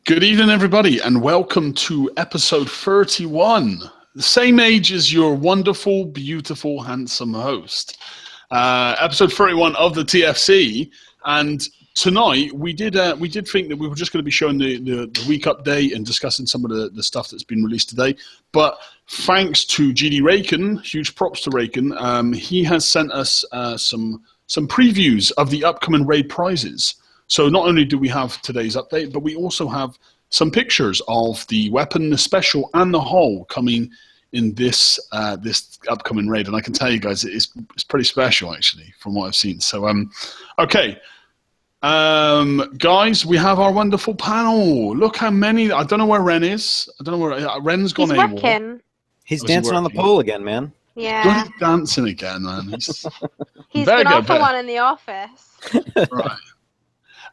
Good evening, everybody, and welcome to episode 31. The same age as your wonderful, beautiful, handsome host. Episode 31 of the TFC, and tonight we did think that we were just going to be showing the week update and discussing some of the stuff that's been released today. But thanks to GD Raken, huge props to Raken, he has sent us some previews of the upcoming raid prizes. So not only do we have today's update, but we also have some pictures of the weapon, the special, and the hull coming in this upcoming raid. And I can tell you guys, it's pretty special, actually, from what I've seen. So, okay. Guys, we have our wonderful panel. Look how many. I don't know where Ren is. I don't know where Ren's gone. He's working. He's dancing on the pole again, man. Yeah. He's dancing again, man. He's been off for one in the office. Right.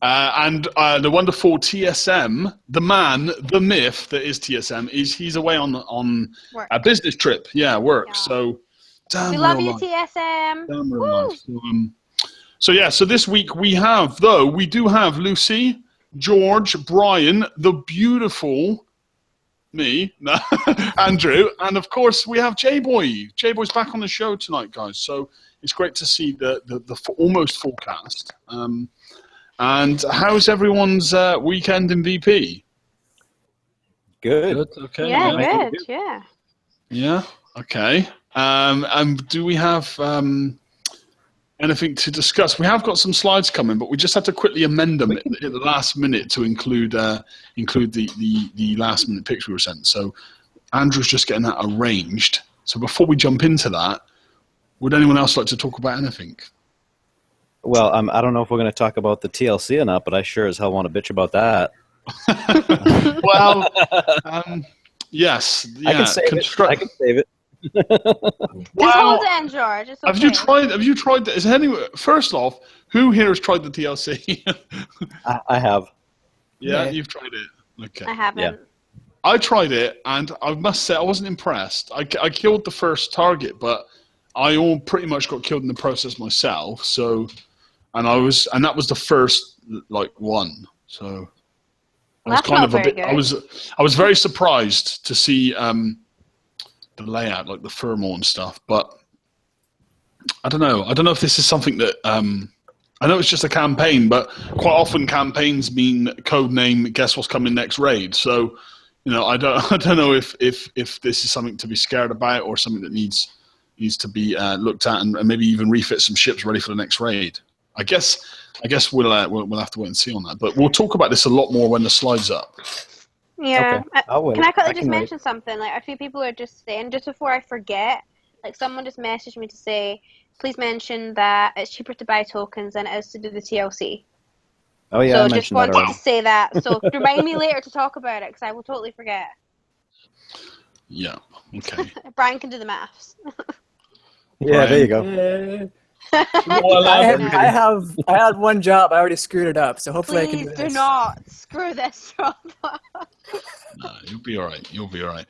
And the wonderful TSM, the man, the myth that is TSM, he's away on a business trip. Yeah, work. Yeah. So, damn, we love you, TSM. Damn real life. So this week we do have Lucy, George, Brian, the beautiful me, Andrew, and of course we have J-Boy. J-Boy's back on the show tonight, guys. So it's great to see the almost full cast. And how's everyone's weekend in VP? Good. Okay. Yeah, good. Yeah. Yeah. Okay. Do we have anything to discuss? We have got some slides coming, but we just had to quickly amend them at the last minute to include the last minute picture we were sent. So Andrew's just getting that arranged. So before we jump into that, would anyone else like to talk about anything? Well, I don't know if we're going to talk about the TLC or not, but I sure as hell want to bitch about that. Well, yes. Yeah, I can save it. Just hold in, George. It's okay. Have you tried that? Is anyone, first off, who here has tried the TLC? I have. Yeah, you've tried it. Okay. I haven't. Yeah. I tried it, and I must say I wasn't impressed. I killed the first target, but I pretty much got killed in the process myself. So, and that was the first one. So I was kind of a bit. I was very surprised to see the layout, like the thermal and stuff. But I don't know. I don't know if this is something that I know it's just a campaign, but quite often campaigns mean code name. Guess what's coming next raid. So I don't know if this is something to be scared about or something that needs to be looked at and maybe even refit some ships ready for the next raid. I guess we'll have to wait and see on that. But we'll talk about this a lot more when the slide's up. Yeah. Okay. Can I quickly just mention something? Like, a few people are just saying, just before I forget, like someone just messaged me to say, please mention that it's cheaper to buy tokens than it is to do the TLC. Oh yeah. So I just wanted to say that. So remind me later to talk about it because I will totally forget. Yeah. Okay. Brian can do the maths. Yeah, there you go. I had one job. I already screwed it up, so hopefully I can do this. Please do not screw this job up. No, you'll be all right. You'll be all right.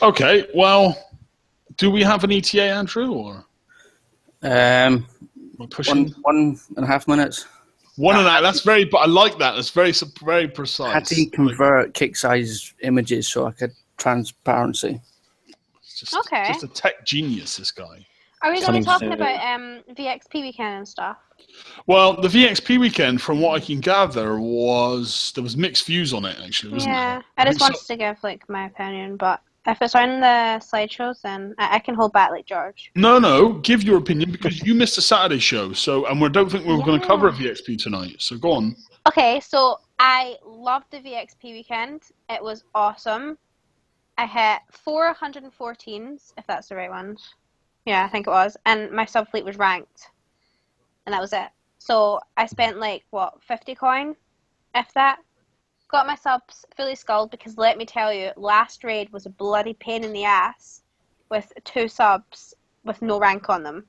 Okay. Well, do we have an ETA, Andrew, or we're pushing 1.5 minutes? 1.5. That's very. But I like that. That's very precise. I had to convert kick size images so I could transparency. Just a tech genius, this guy. Are we going to be talking about VXP weekend and stuff? Well, the VXP weekend, from what I can gather, there was mixed views on it, actually, wasn't there? Yeah, I just wanted to give my opinion, but if it's on the slideshows, then I can hold back like George. No, give your opinion because you missed a Saturday show, and we don't think we were going to cover a VXP tonight. So go on. Okay, so I loved the VXP weekend. It was awesome. I hit 414s, if that's the right one. Yeah, I think it was. And my sub-fleet was ranked. And that was it. So I spent 50 coin, if that. Got my subs fully skulled because let me tell you, last raid was a bloody pain in the ass with 2 subs with no rank on them.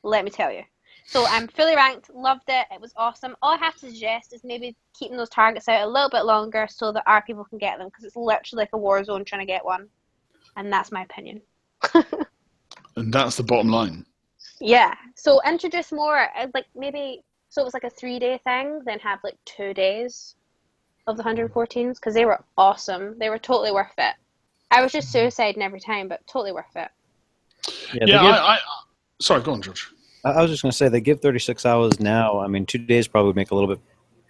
Let me tell you. So I'm fully ranked, loved it, it was awesome. All I have to suggest is maybe keeping those targets out a little bit longer so that our people can get them because it's literally like a war zone trying to get one. And that's my opinion. And that's the bottom line. Yeah. So introduce more, maybe, so it was like a 3-day thing, then have 2 days. of the 114s because they were awesome. They were totally worth it. I was just suiciding every time, but totally worth it. Yeah, sorry, go on, George. I was just going to say, they give 36 hours now. I mean, 2 days probably make a little bit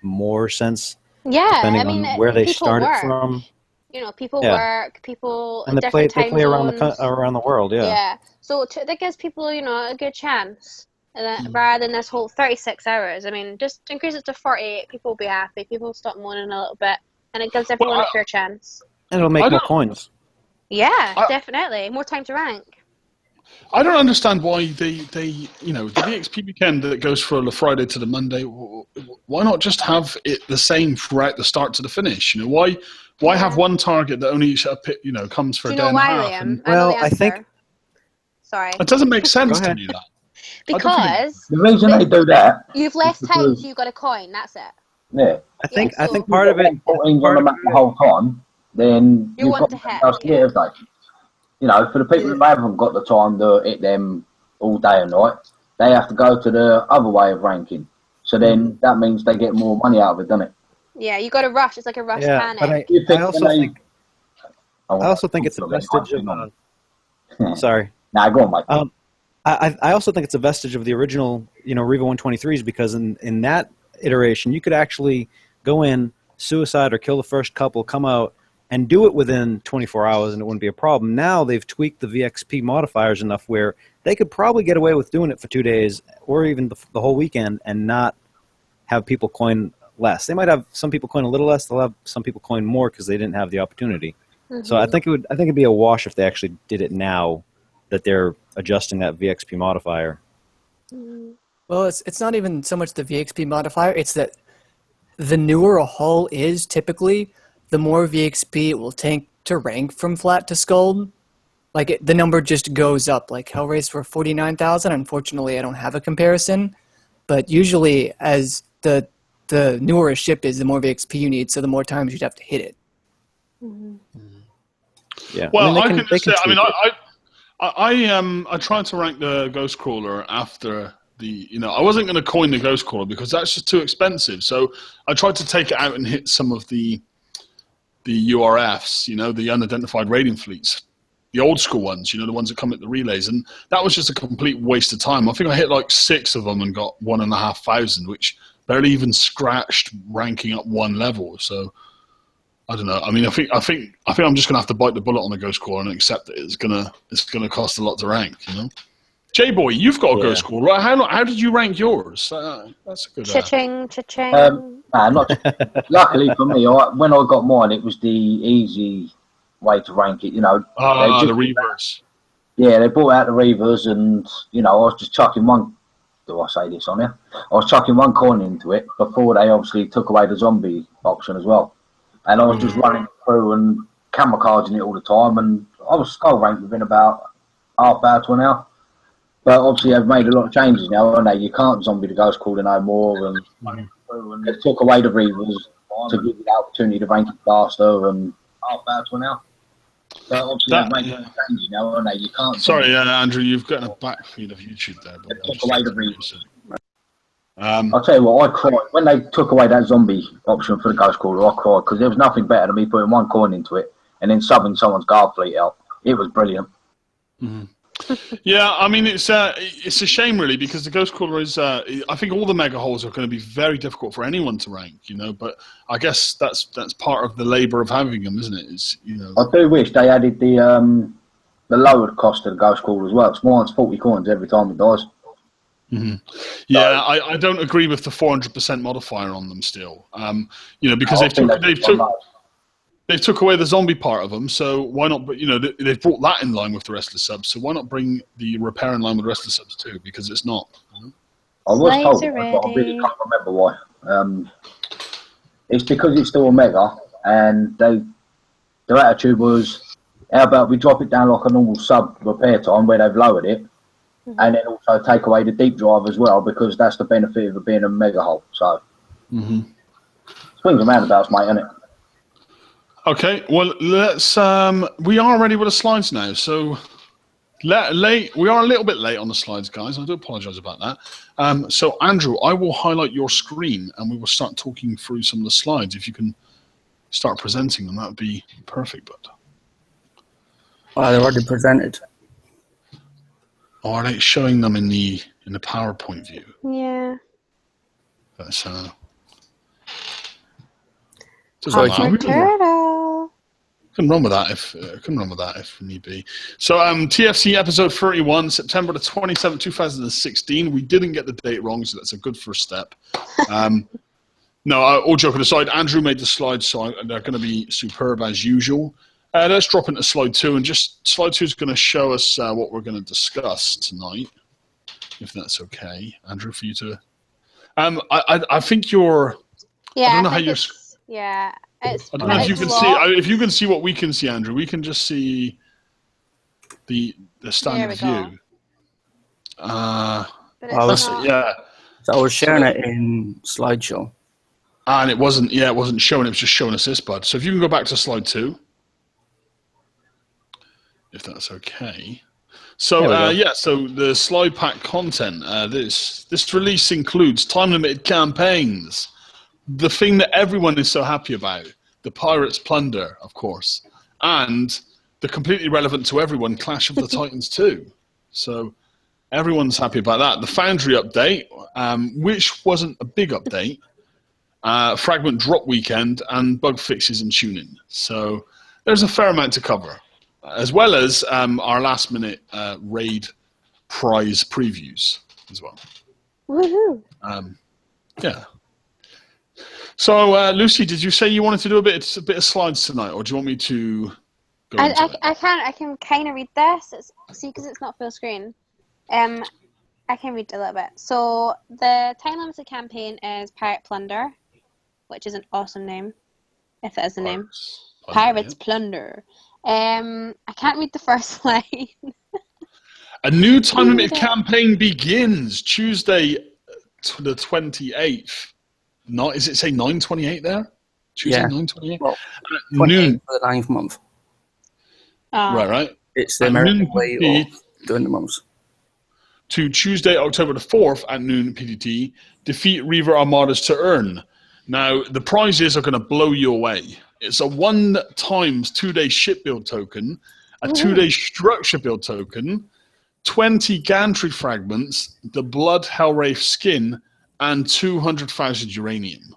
more sense. Yeah, depending I mean, on where they people started work. from. You know, people Yeah. work, people And they different play time around zones. around the world, yeah. Yeah, so that gives people, you know, a good chance. And then, rather than this whole 36 hours, I mean, just increase it to 48, people will be happy. People will stop moaning a little bit, and it gives everyone a fair chance. And it'll make more coins. Yeah, definitely. More time to rank. I don't understand why they you know, the VXP weekend that goes from the Friday to the Monday, why not just have it the same throughout the start to the finish? You know, why have one target that only, you know, comes for Do a you day know and a why, half? Liam? And, I know the I think... answer. Sorry. It doesn't make sense to me, that. Because the reason they do that, you've less time, so you've got a coin. That's it. yeah, I think so part of it... 14 on the map the whole time, then You want to hit, yeah. You know, for the people who haven't got the time to hit them all day and night, they have to go to the other way of ranking. So then that means they get more money out of it, doesn't it? Yeah, you got to rush. It's like a rush panic. But I also think it's a vestige of... sorry. Nah, go on, mate. I also think it's a vestige of the original, you know, Reva 123s, because in that iteration, you could actually go in, suicide or kill the first couple, come out, and do it within 24 hours, and it wouldn't be a problem. Now they've tweaked the VXP modifiers enough where they could probably get away with doing it for 2 days or even the whole weekend and not have people coin less. They might have some people coin a little less. They'll have some people coin more because they didn't have the opportunity. So I think it'd be a wash if they actually did it now that they're adjusting that VXP modifier. Well, it's not even so much the VXP modifier. It's that the newer a hull is, typically, the more VXP it will take to rank from flat to Scald. Like, the number just goes up. Like, Hellrace for 49,000. Unfortunately, I don't have a comparison. But usually, as the newer a ship is, the more VXP you need, so the more times you'd have to hit it. Yeah. Well, I can just say, I mean, I tried to rank the Ghost Crawler after the, you know, I wasn't going to coin the Ghost Crawler because that's just too expensive. So I tried to take it out and hit some of the URFs, you know, the unidentified raiding fleets, the old school ones, you know, the ones that come at the relays. And that was just a complete waste of time. I think I hit like 6 of them and got 1,500, which barely even scratched ranking up one level. So I don't know. I mean, I think I'm just gonna have to bite the bullet on the Ghost Crawler and accept that it's gonna cost a lot to rank. You know, J-Boy, you've got a Ghost Crawler, right? How did you rank yours? That's a good. Cha-ching, cha-ching. Luckily for me, when I got mine, it was the easy way to rank it. You know, the Reavers. Yeah, they brought out the Reavers, and you know, I was just chucking one. Do I say this on here? I was chucking one coin into it before they obviously took away the zombie option as well. And I was just running through and kamikazing it all the time, and I was skull ranked within about half hour to an hour. But obviously they've made a lot of changes now, and you can't zombie the Ghost Crawler no more, and they took away the Reavers to give you the opportunity to rank it faster and half hour to an hour. But obviously they've made a lot of changes now, and you can't. Sorry, Andrew, you've got a backfeed of YouTube there. But they took away the Reavers. I'll tell you what, I cried when they took away that zombie option for the Ghost Crawler. I cried because there was nothing better than me putting one coin into it and then subbing someone's guard fleet out. It was brilliant. Yeah, I mean it's a shame really because the Ghost Crawler is. I think all the mega holes are going to be very difficult for anyone to rank, you know. But I guess that's part of the labour of having them, isn't it? Is, you know. I do wish they added the lowered cost of the Ghost Crawler as well. It's mine's 40 coins every time it dies. Yeah, I don't agree with the 400% modifier on them still. You know, because they've took away the zombie part of them, so why not? But you know, they've brought that in line with the rest of the subs, so why not bring the repair in line with the rest of the subs too? Because it's not. You know? I was told, but I really can't remember why. It's because it's still a mega, and their attitude was, how about we drop it down like a normal sub repair time where they've lowered it. And then also take away the deep drive as well, because that's the benefit of it being a mega hull. So, swings and roundabouts, mate, isn't it? Okay, well, let's. We are ready with the slides now. So, late. We are a little bit late on the slides, guys. I do apologise about that. So, Andrew, I will highlight your screen, and we will start talking through some of the slides. If you can start presenting them, that would be perfect. But Well, they're already presented. are they showing them in the PowerPoint view? Yeah. That's So Turtle. Can run with that if need be. So TFC episode 31, September the 27th, 2016. We didn't get the date wrong, so that's a good first step. No, all joking aside, Andrew made the slides, so they're going to be superb as usual. Let's drop into slide 2, and just slide 2 is going to show us what we're going to discuss tonight, if that's okay, Andrew, for you to. I think you're. Yeah, I don't know how you're. Yeah, it's. I don't know if you can see. If you can see what we can see, Andrew, we can just see the standard view. Yeah. So I was sharing it in slideshow. And it wasn't showing, it was just showing us this, bud. So if you can go back to slide 2, if that's okay. So, so the slide pack content, this release includes time-limited campaigns, the thing that everyone is so happy about, the Pirates Plunder, of course, and the completely relevant to everyone, Clash of the Titans 2. So everyone's happy about that. The Foundry update, which wasn't a big update, Fragment drop weekend, and bug fixes and tuning. So there's a fair amount to cover, as well as our last-minute raid prize previews as well. Woohoo! Yeah. So Lucy, did you say you wanted to do a bit of slides tonight, or do you want me to go into it? I can kind of read this. Because it's not full screen. I can read a little bit. So the time limited campaign is Pirate Plunder, which is an awesome name, if it is a name. Pirates Plunder. I can't read the first line. A new time limited campaign begins Tuesday, the 28th. Is it say 9/28 there? Tuesday, 9/28. Well, noon for the 9th month. Right. It's the American way of doing the months. To Tuesday, October the 4th at noon PDT, defeat Reaver Armadas to earn. Now, the prizes are going to blow you away. It's a 1 times 2-day ship build token, a 2-day structure build token, 20 gantry fragments, the Blood Hellwraith skin, and 200,000 uranium.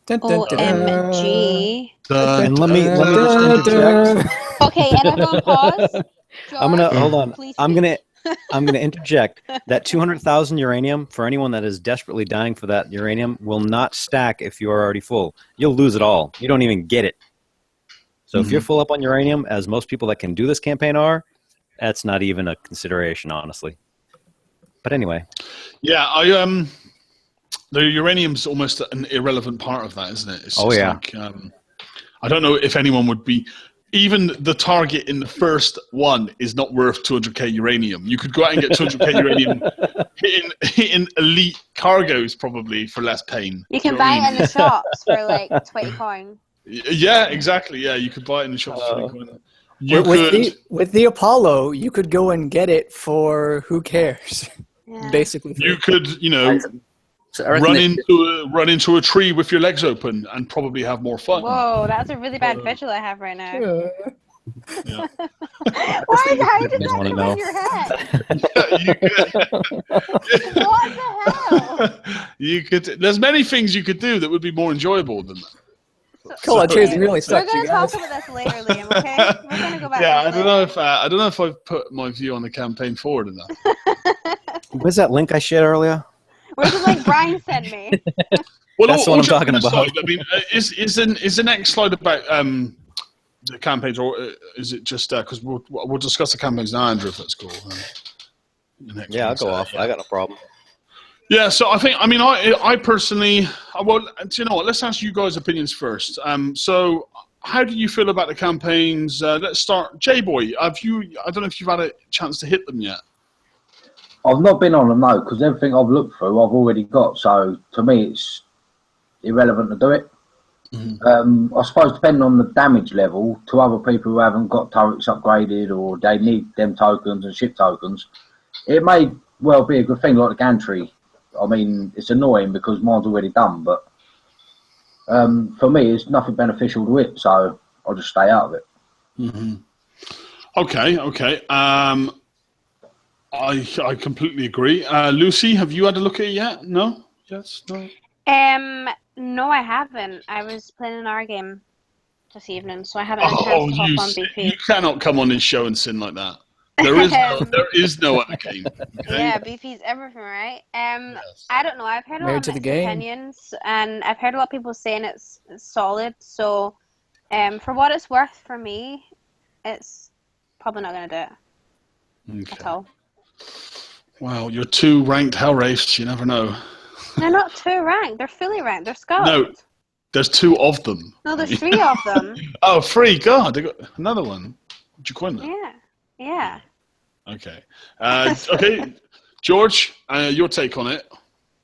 OMG. And let me just interject. Okay, and everyone pause. Hold on. Please I'm gonna interject that 200,000 uranium, for anyone that is desperately dying for that uranium, will not stack if you are already full. You'll lose it all. You don't even get it. So if you're full up on uranium, as most people that can do this campaign are, that's not even a consideration, honestly. But anyway. Yeah, the uranium's almost an irrelevant part of that, isn't it? It's just like, I don't know if anyone would be. Even the target in the first one is not worth 200k uranium. You could go out and get 200k uranium hitting elite cargoes probably for less pain. You can buy it in the shops for like 20 coin. Yeah, exactly. Yeah, you could buy it in the shops for 20 coin. With the Apollo, you could go and get it for who cares. Yeah. Basically. You could, run into a tree with your legs open and probably have more fun. Whoa, that's a really bad visual I have right now. Yeah. How did that come in your head? What the hell? There's many things you could do that would be more enjoyable than that. Cool, really stuck. We're going to talk about this later, Liam, okay? We're going to go back. Yeah, I don't know if I've put my view on the campaign forward enough. Where's that link I shared earlier? Where's the link Brian sent me? Well, that's what I'm talking about. Slide, I mean, is the next slide about the campaigns, or is it just because we'll discuss the campaigns now, Andrew, if that's cool. I'll go off. I got no problem. Yeah, so I personally, well, do you know what? Let's ask you guys' opinions first. So, how do you feel about the campaigns? Let's start. J-Boy, I don't know if you've had a chance to hit them yet. I've not been on them, no, because everything I've looked through, I've already got. So, to me, it's irrelevant to do it. Mm-hmm. I suppose depending on the damage level, to other people who haven't got turrets upgraded or they need them tokens and ship tokens, it may well be a good thing, like the gantry. I mean, it's annoying because mine's already done, but for me, it's nothing beneficial to it, so I'll just stay out of it. Mm-hmm. Okay. I completely agree. Lucy, have you had a look at it yet? No? Yes? No? No, I haven't. I was playing an R game this evening, so I haven't had a chance to hop on BP. You cannot come on this show and sin like that. There is no other game. Okay? Yeah, BP's everything, right? Yes. I don't know. I've heard a lot Married of to the mixed game. opinions, and I've heard a lot of people saying it's solid. So, for what it's worth for me, it's probably not going to do it at all. Well, you're 2 ranked hell wraiths. You never know. They're not 2 ranked. They're fully ranked. They're scouts. No, there's 2 of them. No, there's 3 of them. Oh, 3. God, they got another one. Did you coin that? Yeah. Okay. Okay, George, your take on it.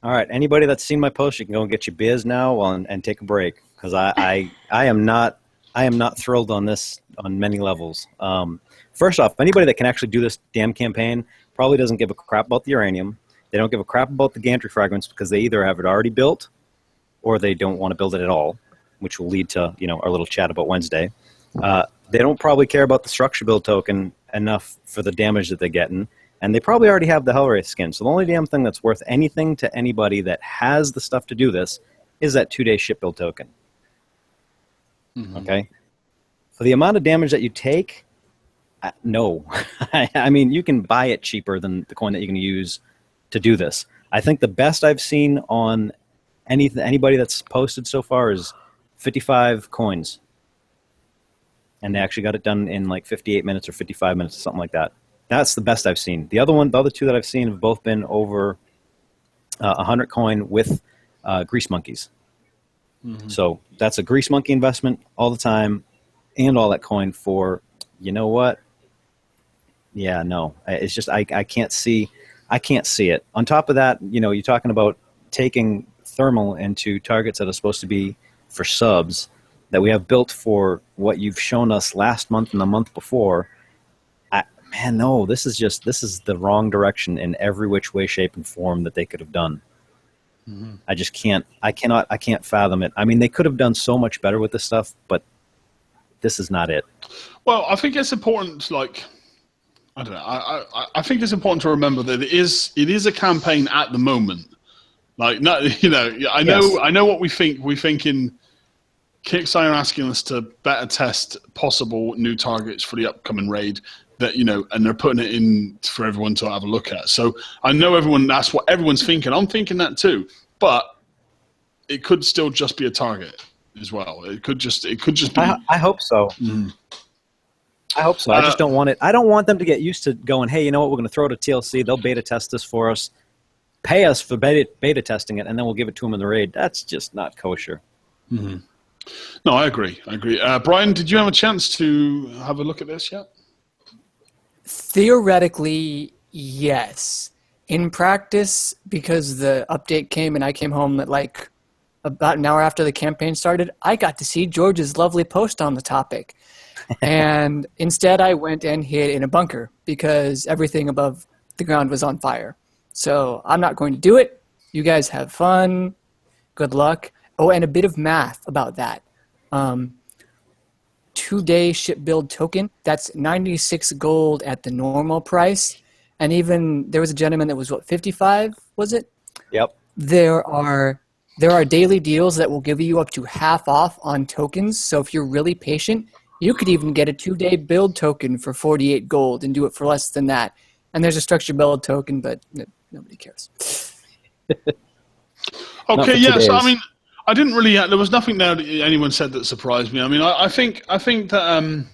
All right. Anybody that's seen my post, you can go and get your beers now and take a break, because I am not thrilled on this on many levels. First off, anybody that can actually do this damn campaign probably doesn't give a crap about the uranium. They don't give a crap about the gantry fragments because they either have it already built or they don't want to build it at all, which will lead to our little chat about Wednesday. They don't probably care about the structure build token enough for the damage that they're getting, and they probably already have the Hellwraith skin. So the only damn thing that's worth anything to anybody that has the stuff to do this is that 2-day ship build token. Mm-hmm. Okay? For the amount of damage that you take, no. I mean, you can buy it cheaper than the coin that you can use to do this. I think the best I've seen on anybody that's posted so far is 55 coins. And they actually got it done in like 58 minutes or 55 minutes or something like that. That's the best I've seen. The other 2 that I've seen have both been over 100 coin with grease monkeys. Mm-hmm. So that's a grease monkey investment all the time and all that coin for, you know what? Yeah, no. It's just I can't see it. On top of that, you're talking about taking thermal into targets that are supposed to be for subs that we have built for what you've shown us last month and the month before. No, this is the wrong direction in every which way, shape, and form that they could have done. Mm-hmm. I can't fathom it. I mean, they could have done so much better with this stuff, but this is not it. Well, I think it's important, I don't know. I think it's important to remember that it is a campaign at the moment. I know what we think. We think in Kickstarter asking us to beta test possible new targets for the upcoming raid and they're putting it in for everyone to have a look at. So I know that's what everyone's thinking. I'm thinking that too, but it could still just be a target as well. It could just be. I hope so. Mm. I hope so. I just don't want it. I don't want them to get used to going, hey, you know what? We're going to throw it to TLC. They'll beta test this for us, pay us for beta testing it, and then we'll give it to them in the raid. That's just not kosher. Mm-hmm. No, I agree. Brian, did you have a chance to have a look at this yet? Theoretically, yes. In practice, because the update came and I came home at about an hour after the campaign started, I got to see George's lovely post on the topic. And instead I went and hid in a bunker because everything above the ground was on fire. So I'm not going to do it. You guys have fun. Good luck. Oh, and a bit of math about that. 2-day ship build token, that's 96 gold at the normal price. And even there was a gentleman that was 55, was it? Yep. There are daily deals that will give you up to half off on tokens. So if you're really patient, you could even get a 2-day build token for 48 gold and do it for less than that. And there's a structure build token, but nobody cares. Okay, yes. I mean, I didn't really. There was nothing there that anyone said that surprised me. I mean, I think that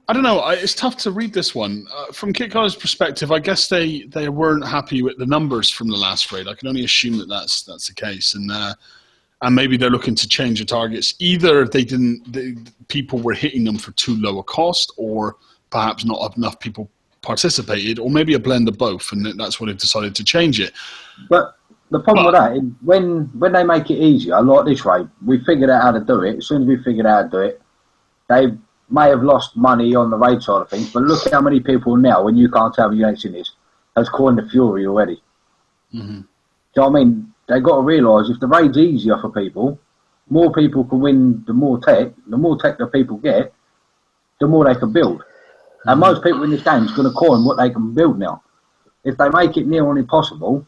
I don't know. It's tough to read this one from Kickstarter's perspective. I guess they weren't happy with the numbers from the last raid. I can only assume that that's the case, and maybe they're looking to change the targets. Either people were hitting them for too low a cost, or perhaps not enough people participated, or maybe a blend of both, and that's why they've decided to change it. But the problem with that is when they make it easier, like this raid, we figured out how to do it. As soon as we figured out how to do it, they may have lost money on the raid side of things, but look how many people now, when you can't tell me you ain't seen this, has coined the Fury already. Mm-hmm. Do you know what I mean? They've got to realise if the raid's easier for people, more people can win the more tech that people get, the more they can build. And most people in this game is going to coin what they can build now. If they make it near on impossible,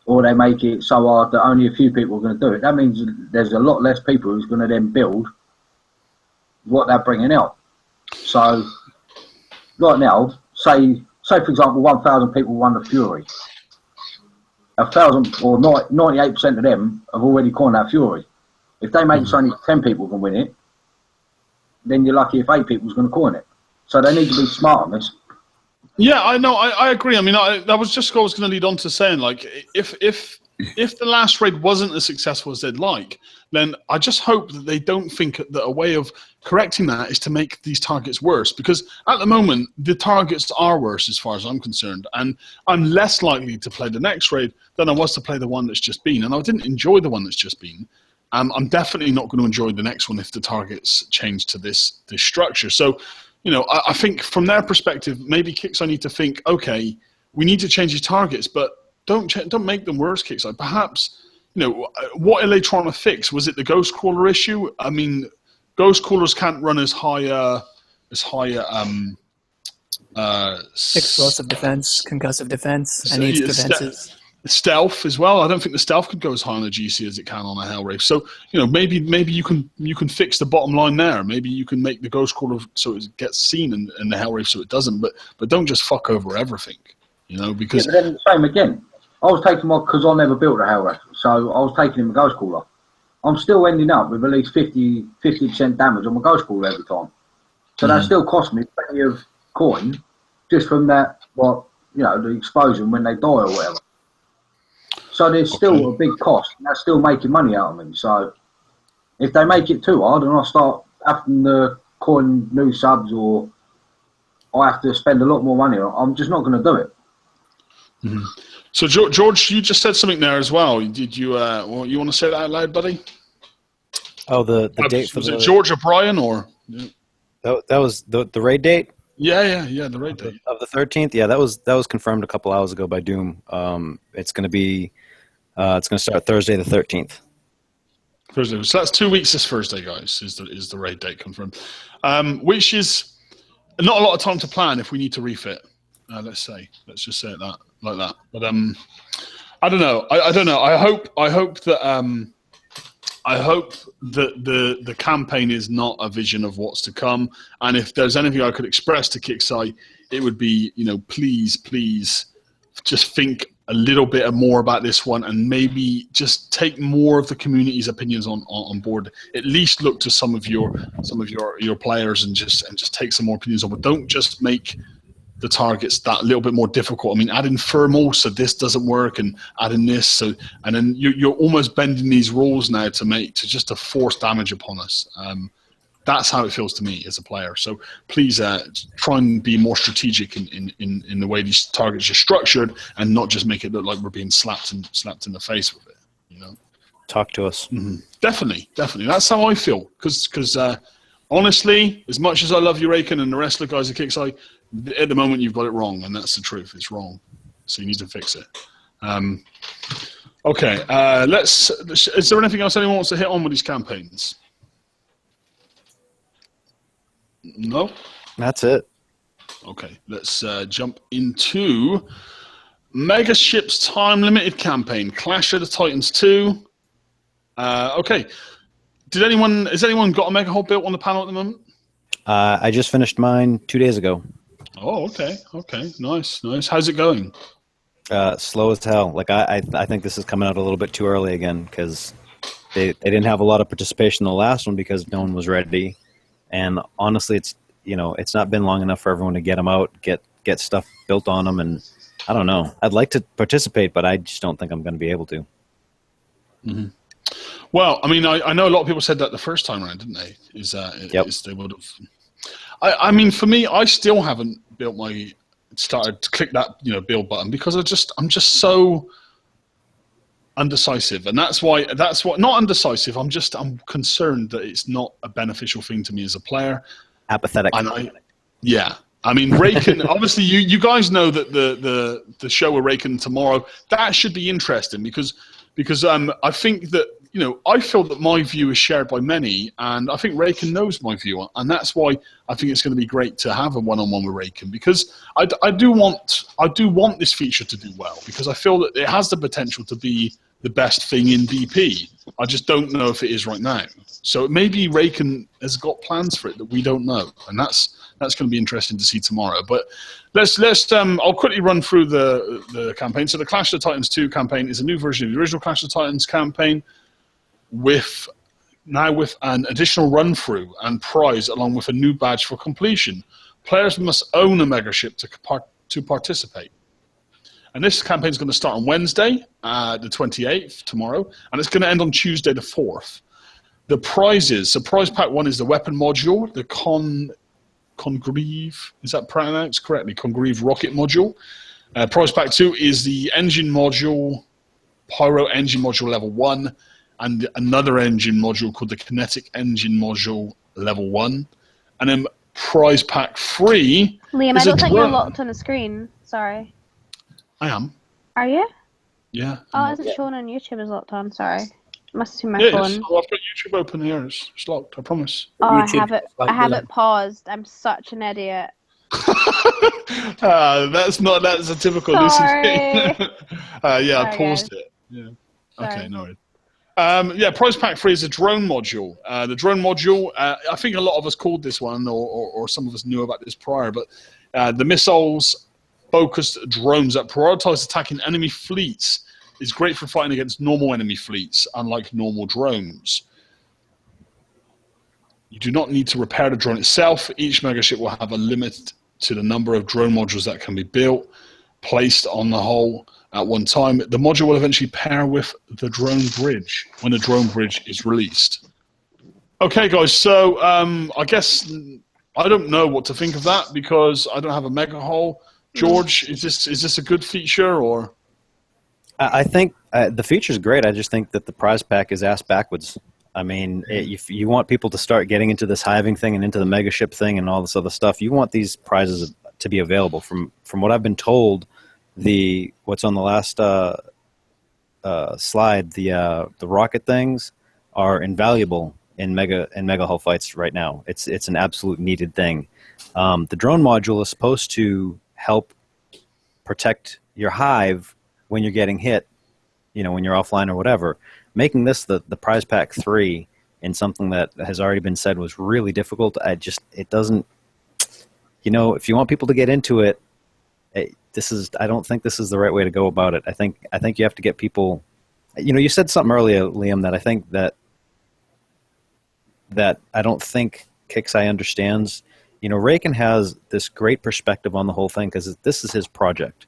or they make it so hard that only a few people are going to do it, that means there's a lot less people who's going to then build what they're bringing out. So, right now, say for example, 1,000 people won the Fury. 1,000 or 98% of them have already coined that Fury. If they make it so only 10 people can win it, then you're lucky if 8 people's going to coin it. So they need to be smart on this. Yeah, I know. I agree. I mean, that was just what I was going to lead on to saying, like, if the last raid wasn't as successful as they'd like, then I just hope that they don't think that a way of correcting that is to make these targets worse. Because at the moment, the targets are worse as far as I'm concerned. And I'm less likely to play the next raid than I was to play the one that's just been. And I didn't enjoy the one that's just been. I'm definitely not going to enjoy the next one if the targets change to this structure. So, you know, I think from their perspective, maybe Kixeye need to think, okay, we need to change these targets, but don't make them worse, Kixeye. Perhaps, you know, what are they trying to fix? Was it the Ghost Crawler issue? I mean, Ghost Crawlers can't run as high explosive defense, concussive defense, and each defenses. Stealth as well. I don't think the stealth could go as high on a GC as it can on a Hellraiser. So, you know, maybe you can fix the bottom line there. Maybe you can make the Ghost Crawler so it gets seen in the Hellraiser so it doesn't. But don't just fuck over everything, you know, because... Yeah, but then the same again. I was taking my... Because I never built a Hellraiser, so I was taking him a Ghost Crawler. I'm still ending up with at least 50% damage on my Ghost Crawler every time. So that still cost me plenty of coin just from that, the explosion when they die or whatever. So there's still a big cost, and that's still making money out of me. So if they make it too hard and I start having to coin new subs or I have to spend a lot more money on it, I'm just not going to do it. Mm-hmm. So George, you just said something there as well. Did you you want to say that out loud, buddy? Oh, the date for was it George O'Brien or? That was the raid date? Yeah, the raid date. Of the 13th? Yeah, that was confirmed a couple hours ago by Doom. It's going to start Thursday the 13th. Thursday. So that's 2 weeks this Thursday, guys, is the raid date confirmed. Which is not a lot of time to plan if we need to refit. Let's just say it like that. But I don't know. I don't know. I hope that the campaign is not a vision of what's to come. And if there's anything I could express to Kixeye, it would be, you know, please just think a little bit more about this one and maybe just take more of the community's opinions on board. At least look to some of your players and just take some more opinions on. But don't just make the targets that little bit more difficult. I mean, adding thermal so this doesn't work, and adding this so, and then you're almost bending these rules now to force damage upon us. That's how it feels to me as a player. So please try and be more strategic in the way these targets are structured, and not just make it look like we're being slapped in the face with it. You know, talk to us. Mm-hmm. Definitely. That's how I feel. Because honestly, as much as I love you, Raken, and the rest of the guys at Kixeye, at the moment you've got it wrong, and that's the truth. It's wrong, so you need to fix it. Okay, is there anything else anyone wants to hit on with these campaigns? No? That's it. Okay, let's jump into Mega Ships Time Limited campaign, Clash of the Titans 2. Okay, has anyone got a Mega Hull built on the panel at the moment? I just finished mine 2 days ago. Oh, okay, nice. How's it going? Slow as hell. Like I think this is coming out a little bit too early again because they didn't have a lot of participation in the last one because no one was ready. And honestly, it's not been long enough for everyone to get them out, get stuff built on them, and I don't know. I'd like to participate, but I just don't think I'm going to be able to. Mm-hmm. Well, I mean, I know a lot of people said that the first time around, didn't they? Yep. They would have. I mean, for me, I still haven't started to click that build button because I'm just so undecisive, and that's what not undecisive. I'm concerned that it's not a beneficial thing to me as a player. Apathetic. And I mean, Raken. Obviously, you guys know that the show with Raken tomorrow, that should be interesting because I think that I feel that my view is shared by many, and I think Raken knows my view, and that's why I think it's going to be great to have a one-on-one with Raken, because I do want this feature to do well, because I feel that it has the potential to be the best thing in DP. I just don't know if it is right now. So maybe Raken has got plans for it that we don't know, and that's going to be interesting to see tomorrow. But let's I'll quickly run through the campaign. So the Clash of the Titans 2 campaign is a new version of the original Clash of the Titans campaign, with an additional run through and prize, along with a new badge for completion. Players must own a megaship to participate. And this campaign is going to start on Wednesday, the 28th, tomorrow, and it's going to end on Tuesday, the 4th. The prizes, so prize pack 1 is the weapon module, the Congreve, is that pronounced correctly? Congreve rocket module. Prize pack 2 is the engine module, Pyro engine module level 1, and another engine module called the kinetic engine module level 1. And then prize pack 3 Liam, is I don't think you're drone. locked on the screen. Sorry. I am. Are you? Yeah. Oh, it isn't showing on YouTube as locked on. Sorry. Must be my Yeah, phone. I've got YouTube open here. It's locked, I promise. Oh, YouTube, I have it paused. I'm such an idiot. That's a typical Sorry. Lucy thing. I Sorry, paused guys. it. Yeah. Sorry. Okay, no worries. Prize pack 3 is a drone module. The drone module, I think a lot of us called this one, or some of us knew about this prior, but the missiles-focused drones that prioritize attacking enemy fleets is great for fighting against normal enemy fleets, unlike normal drones. You do not need to repair the drone itself. Each megaship will have a limit to the number of drone modules that can be built, placed on the hull at one time. The module will eventually pair with the drone bridge when the drone bridge is released. Okay, guys, so I guess I don't know what to think of that, because I don't have a mega hull. George, is this a good feature, or? I think the feature's great. I just think that the prize pack is ass backwards. I mean, if you want people to start getting into this hiving thing and into the megaship thing and all this other stuff, you want these prizes to be available. From what I've been told, what's on the last slide, the rocket things are invaluable in mega hull fights right now. It's an absolute needed thing. The drone module is supposed to help protect your hive when you're getting hit, when you're offline or whatever. Making this the prize pack 3 in something that has already been said was really difficult. It doesn't, if you want people to get into it, I don't think this is the right way to go about it. I think you have to get people, you said something earlier, Liam, that I think that I don't think Kixeye understands. Raken has this great perspective on the whole thing because this is his project.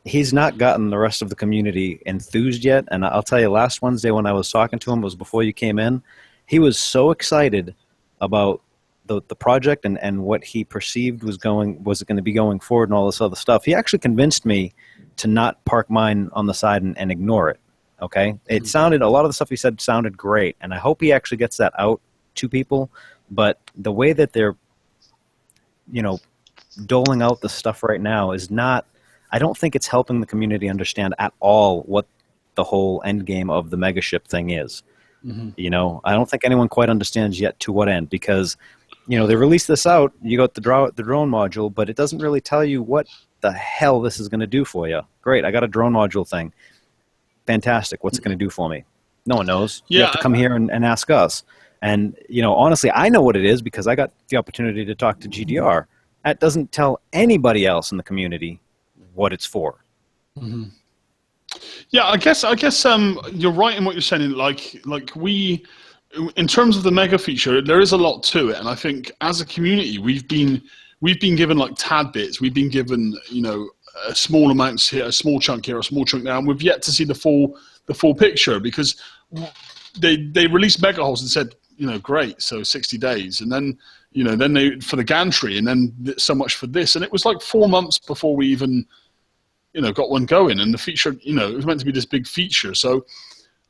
He's not gotten the rest of the community enthused yet, and I'll tell you, last Wednesday when I was talking to him, it was before you came in, he was so excited about the project and what he perceived was going to be going forward and all this other stuff. He actually convinced me to not park mine on the side and ignore it. Okay, it sounded, a lot of the stuff he said sounded great, and I hope he actually gets that out to people. But the way that they're, doling out the stuff right now is not. I don't think it's helping the community understand at all what the whole end game of the megaship thing is. Mm-hmm. I don't think anyone quite understands yet to what end, because, they released this out, you got the drone module, but it doesn't really tell you what the hell this is going to do for you. Great, I got a drone module thing. Fantastic, what's it going to do for me? No one knows. Yeah, you have to come here and ask us. And, honestly, I know what it is because I got the opportunity to talk to GDR. That doesn't tell anybody else in the community what it's for. Mm-hmm. Yeah, I guess you're right in what you're saying. Like we, in terms of the mega feature, there is a lot to it, and I think as a community, we've been given like tad bits. We've been given a small amounts here, a small chunk here, a small chunk there, and we've yet to see the full picture, because they released mega hulls and said, great, so 60 days, and then then they for the gantry, and then so much for this, and it was like 4 months before we even got one going, and the feature it was meant to be this big feature. So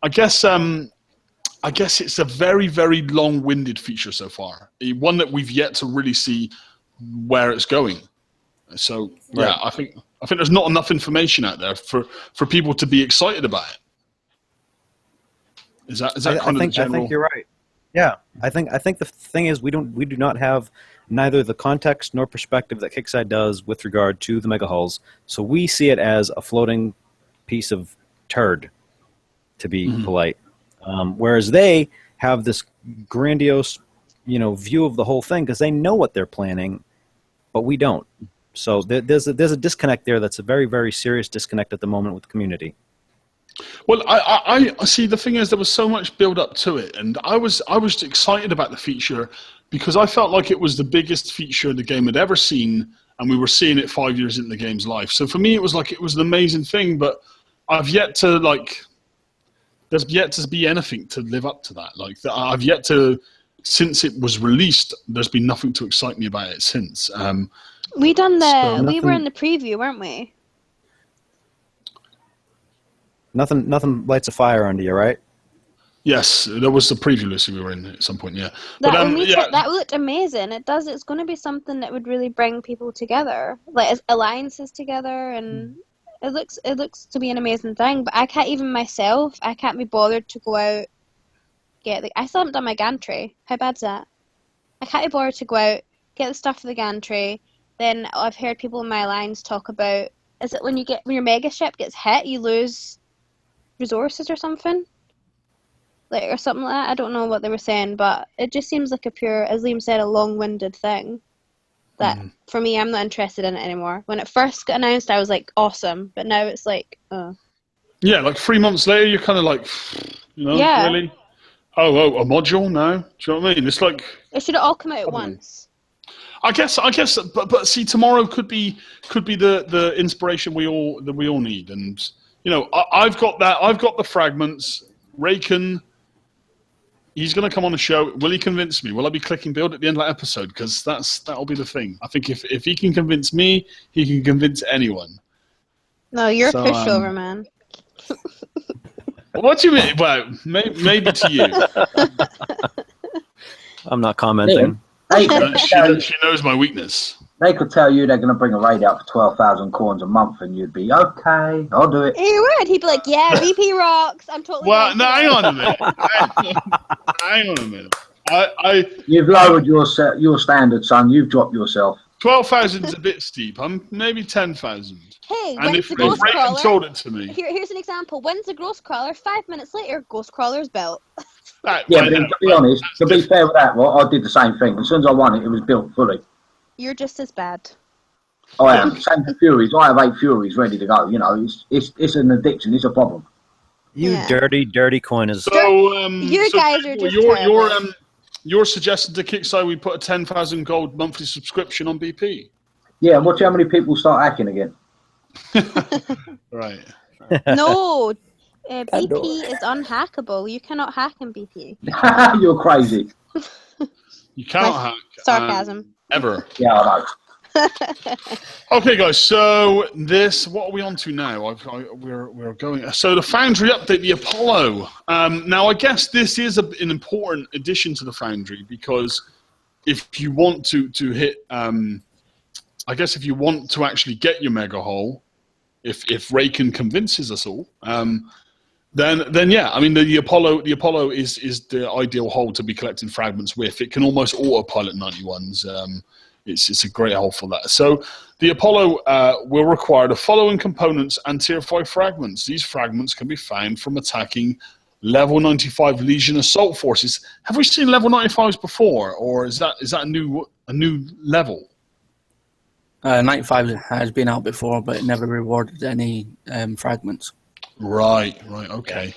I guess it's a very, very long-winded feature so far, one that we've yet to really see where it's going. So yeah, I think there's not enough information out there for people to be excited about it. Is that kind of the general? I think you're right. Yeah, I think the thing is we do not have neither the context nor perspective that Kickside does with regard to the mega hulls. So we see it as a floating piece of turd, to be polite. Whereas they have this grandiose, view of the whole thing because they know what they're planning, but we don't. So there's a disconnect there. That's a very, very serious disconnect at the moment with the community. Well, I see. The thing is, there was so much build up to it, and I was excited about the feature because I felt like it was the biggest feature the game had ever seen, and we were seeing it 5 years into the game's life. So for me, it was an amazing thing. But I've yet to there's yet to be anything to live up to that. I've yet to, since it was released, there's been nothing to excite me about it since. We were in the preview, weren't we? Nothing lights a fire under you, right? Yes, there was the preview list we were in at some point, yeah. That looked amazing. It's going to be something that would really bring people together, like alliances together, and it looks to be an amazing thing. But I can't be bothered to go out, I still haven't done my gantry. How bad's that? I can't be bothered to go out, get the stuff for the gantry. Then I've heard people in my alliance talk about, is it when your mega ship gets hit, you lose resources or something? Or something like that. I don't know what they were saying, but it just seems like a pure, as Liam said, a long-winded thing that, for me, I'm not interested in it anymore. When it first got announced, I was like, awesome, but now it's like, Yeah, like 3 months later, you're kind of like, really? Oh, a module now? Do you know what I mean? It's like... It should have all come out at once. I guess, but see, tomorrow could be the inspiration we all need, and I've got the fragments. Raken, he's going to come on the show. Will he convince me? Will I be clicking build at the end of that episode? Because that'll be the thing. I think if he can convince me, he can convince anyone. No, you're a pushover, man. What do you mean? Well, maybe to you. I'm not commenting. She knows my weakness. They could tell you they're going to bring a raid out for 12,000 coins a month, and you'd be, okay, I'll do it. He would. He'd be like, yeah, VP rocks. I'm totally... Well, no, hang on a minute. Hang on a minute. You've lowered your standard, son. You've dropped yourself. 12,000 is a bit steep. I'm maybe 10,000. Hey, and if Raken told it to me... Here's an example. When's the Ghost Crawler? 5 minutes later, Ghost Crawler's built. But to be honest, to be fair with that, I did the same thing. As soon as I won it, it was built fully. You're just as bad. I am. Same for Furies. I have 8 Furies ready to go. It's an addiction. It's a problem. You dirty coiners. So, you guys are just you're suggesting to Kickstarter we put a 10,000 gold monthly subscription on BP? Yeah, and watch how many people start hacking again. Right. No, BP is unhackable. You cannot hack in BP. You're crazy. You cannot hack. Sarcasm. Ever. Yeah, I know. Okay, guys. So what are we on to now? We're going. So the Foundry update, the Apollo. Now, I guess this is an important addition to the Foundry because if you want to hit, I guess if you want to actually get your mega hull, if Raken convinces us all, then yeah. I mean, the Apollo is the ideal hull to be collecting fragments with. It can almost autopilot 91s. It's a great hull for that. So the Apollo will require the following components and Tier 5 fragments. These fragments can be found from attacking level 95 Legion assault forces. Have we seen level 95s before, or is that a new level? 95 has been out before, but it never rewarded any fragments. Right, okay.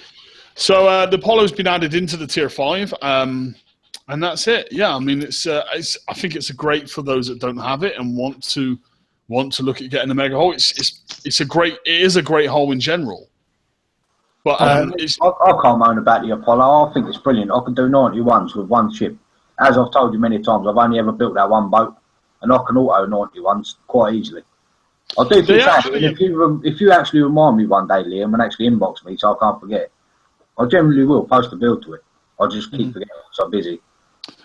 So the Apollo's been added into the Tier 5. And that's it. Yeah, I mean, I think it's a great for those that don't have it and want to look at getting a mega hull. It is a great hull in general. But I can't moan about the Apollo. I think it's brilliant. I can do 91s with one ship. As I've told you many times, I've only ever built that one boat, and I can auto 91s quite easily. I do think if you actually remind me one day, Liam, and actually inbox me so I can't forget, I generally will post a build to it. I just keep forgetting because I'm busy.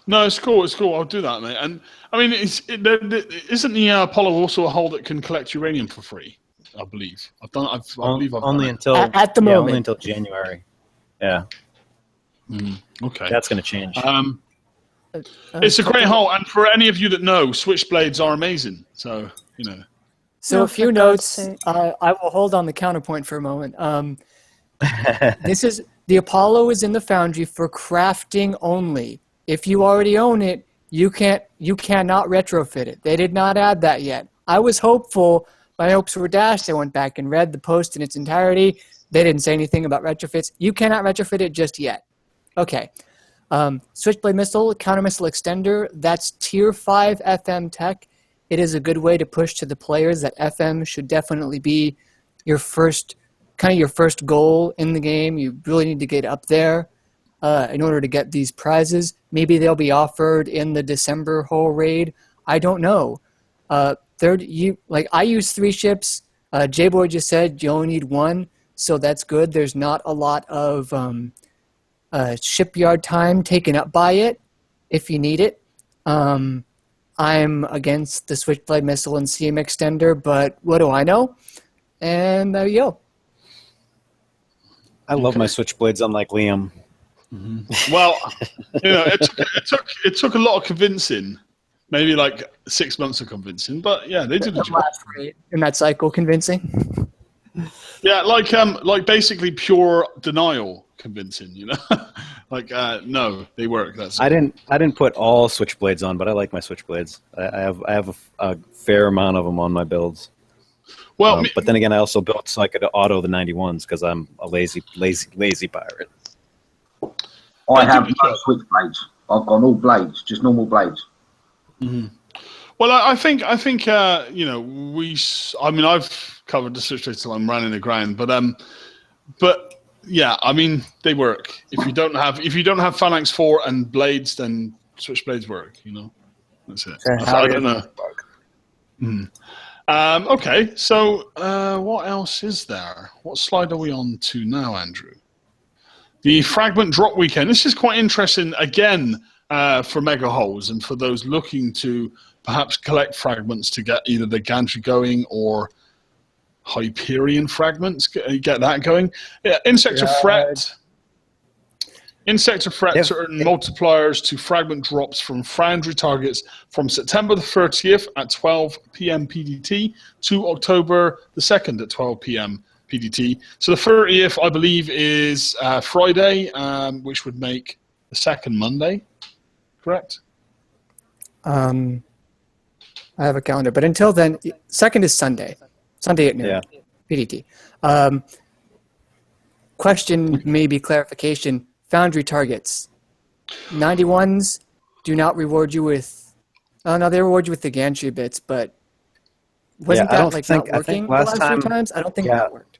No, it's cool. I'll do that, mate. And I mean, isn't the Apollo also a hull that can collect uranium for free? I believe. I've done it. Only until at the moment. Only until January. Yeah. Okay. That's going to change. It's a great hole, and for any of you that know, switchblades are amazing. So, So No, a few for notes. God's sake. I will hold on the counterpoint for a moment. This is the Apollo is in the Foundry for crafting only. If you already own it, you cannot retrofit it. They did not add that yet. I was hopeful. My hopes were dashed. I went back and read the post in its entirety. They didn't say anything about retrofits. You cannot retrofit it just yet. Okay. Switchblade missile, counter missile extender. That's tier 5 FM tech. It is a good way to push to the players that FM should definitely be your first goal in the game. You really need to get up there in order to get these prizes. Maybe they'll be offered in the December whole raid. I don't know. I use 3 ships. J-Boy just said you only need 1, so that's good. There's not a lot of shipyard time taken up by it if you need it. I'm against the Switchblade missile and CM extender, but what do I know? And there you go. I love my switchblades, unlike Liam. well, it took a lot of convincing, maybe like 6 months of convincing, but yeah, they did a job. Last rate in that cycle convincing. Yeah, like basically pure denial convincing, no, they work. I didn't put all switchblades on, but I like my switchblades. I have a fair amount of them on my builds. Well, but then again, I also built so I could auto the 91s because I'm a lazy pirate. I have no switchblades. I've got all blades, just normal blades. Mm-hmm. Well, I think I've covered the switchblades till I'm running the ground, but yeah, they work. If you don't have Phalanx 4 and blades, then switchblades work. That's it. I don't know. Okay, so what else is there? What slide are we on to now, Andrew? The Fragment drop weekend. This is quite interesting, again, for Mega Holes and for those looking to perhaps collect fragments to get either the gantry going or Hyperion fragments, get that going. Yeah, Insect of Fret. Insect of Fret certain multipliers to fragment drops from Foundry targets from September the 30th at 12 p.m. PDT to October the 2nd at 12 p.m. PDT. So the 30th, I believe, is Friday, which would make the 2nd Monday, correct? I have a calendar, but until then, 2nd is Sunday. Sunday at noon, PDT. Question, maybe clarification. Foundry targets. 91s do not reward you with... Oh, no, they reward you with the gantry bits, but wasn't that not working the last few times? I don't think that worked.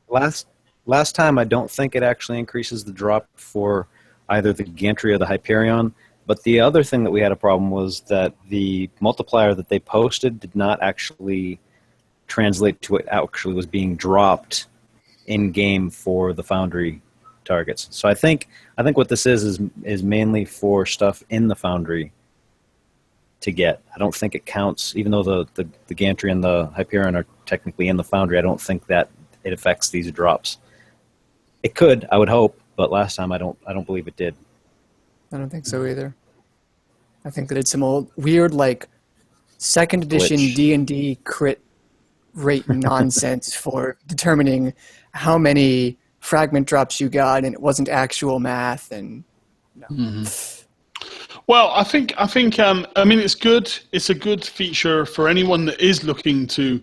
Last time, I don't think it actually increases the drop for either the gantry or the Hyperion. But the other thing that we had a problem was that the multiplier that they posted did not actually translate to what actually was being dropped in game for the Foundry targets. So I think what this is mainly for stuff in the Foundry to get. I don't think it counts, even though the gantry and the Hyperion are technically in the Foundry. I don't think that it affects these drops. It could, I would hope, but last time I don't believe it did. I don't think so either. I think that it's some old weird second edition D&D crit rate nonsense for determining how many fragment drops you got, and it wasn't actual math. And no. Mm-hmm. Well, I think it's good. It's a good feature for anyone that is looking to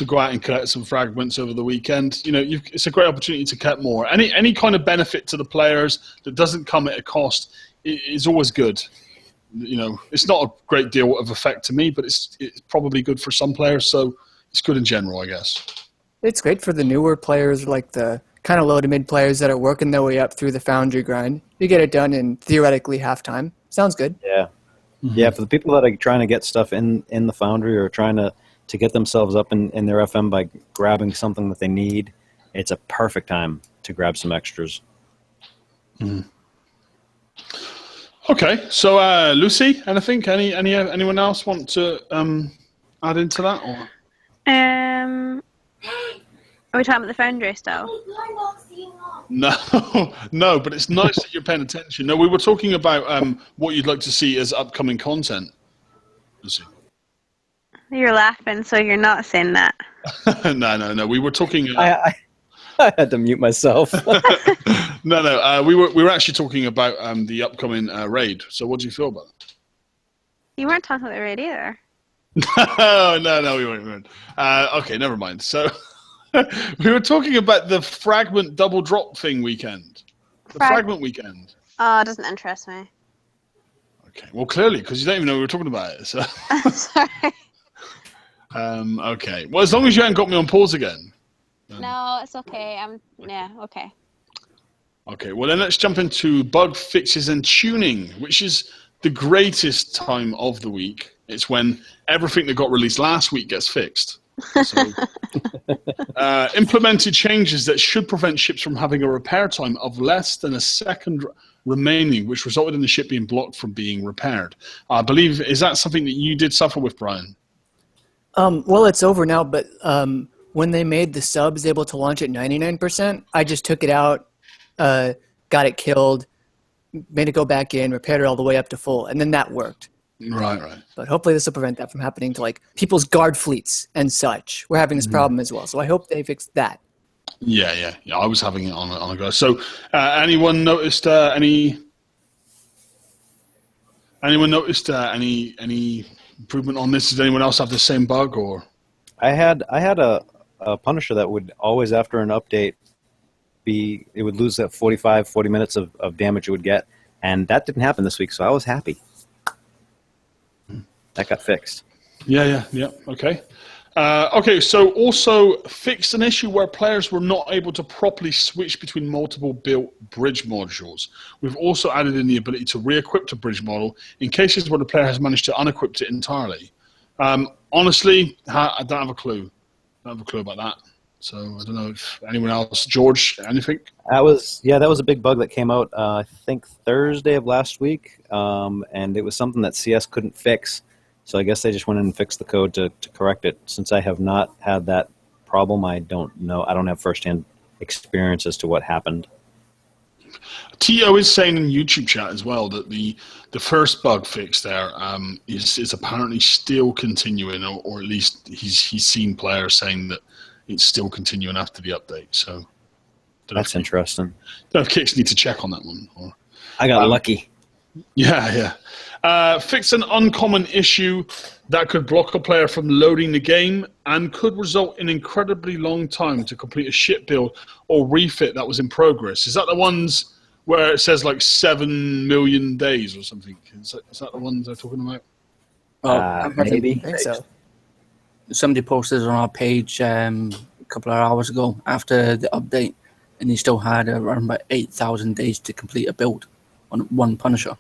go out and collect some fragments over the weekend. It's a great opportunity to collect more. Any kind of benefit to the players that doesn't come at a cost is always good. It's not a great deal of effect to me, but it's probably good for some players. So it's good in general, I guess. It's great for the newer players, like the kind of low to mid players that are working their way up through the Foundry grind. You get it done in theoretically halftime. Sounds good. Yeah. Mm-hmm. Yeah, for the people that are trying to get stuff in the Foundry or trying to get themselves up in their FM by grabbing something that they need, it's a perfect time to grab some extras. Mm. Okay, so Lucy, anyone else want to add into that? Or? Are we talking about the Foundry still? No, no, but it's nice that you're paying attention. No, we were talking about what you'd like to see as upcoming content. You're laughing, so you're not saying that. No. We were talking. I had to mute myself. No. We were actually talking about the upcoming raid. So, what do you feel about it? You weren't talking about the raid either. No, we weren't. Okay, never mind. So, we were talking about the Fragment double drop thing weekend. The Fragment weekend. Oh, it doesn't interest me. Okay, well, clearly, because you don't even know we were talking about it. So. Sorry. Okay. Well, as long as you haven't got me on pause again. No, it's okay. Okay. Okay, well then let's jump into bug fixes and tuning, which is the greatest time of the week. It's when everything that got released last week gets fixed. So, implemented changes that should prevent ships from having a repair time of less than a second remaining, which resulted in the ship being blocked from being repaired. I believe, is that something that you did suffer with, Brian? Well, it's over now, but when they made the subs able to launch at 99%, I just took it out, got it killed, made it go back in, repaired it all the way up to full, and then that worked. Right. But hopefully this will prevent that from happening to like people's guard fleets and such. We're having this problem as well, so I hope they fix that. Yeah. I was having it on a go. So, anyone noticed any improvement on this? Does anyone else have the same bug? Or I had a Punisher that would always, after an update, it would lose that 40 minutes of damage it would get, and that didn't happen this week, so I was happy. That got fixed. Yeah. Okay. Okay, so also fixed an issue where players were not able to properly switch between multiple built bridge modules. We've also added in the ability to re-equip the bridge model in cases where the player has managed to unequip it entirely. Honestly, I don't have a clue. I don't have a clue about that. So I don't know if anyone else, George, anything? That was a big bug that came out, I think, Thursday of last week, and it was something that CS couldn't fix. So I guess they just went in and fixed the code to correct it. Since I have not had that problem, I don't know. I don't have firsthand experience as to what happened. Tio is saying in YouTube chat as well that the first bug fix there is apparently still continuing, or at least he's seen players saying that it's still continuing after the update. So that's interesting. Don't know if Kicks need to check on that one. Or, I got lucky. Yeah. Fix an uncommon issue that could block a player from loading the game and could result in incredibly long time to complete a ship build or refit that was in progress. Is that the ones where it says like 7 million days or something? Is that the ones they're talking about? Maybe. I think so. Somebody posted on our page a couple of hours ago after the update, and he still had around about 8,000 days to complete a build on one Punisher.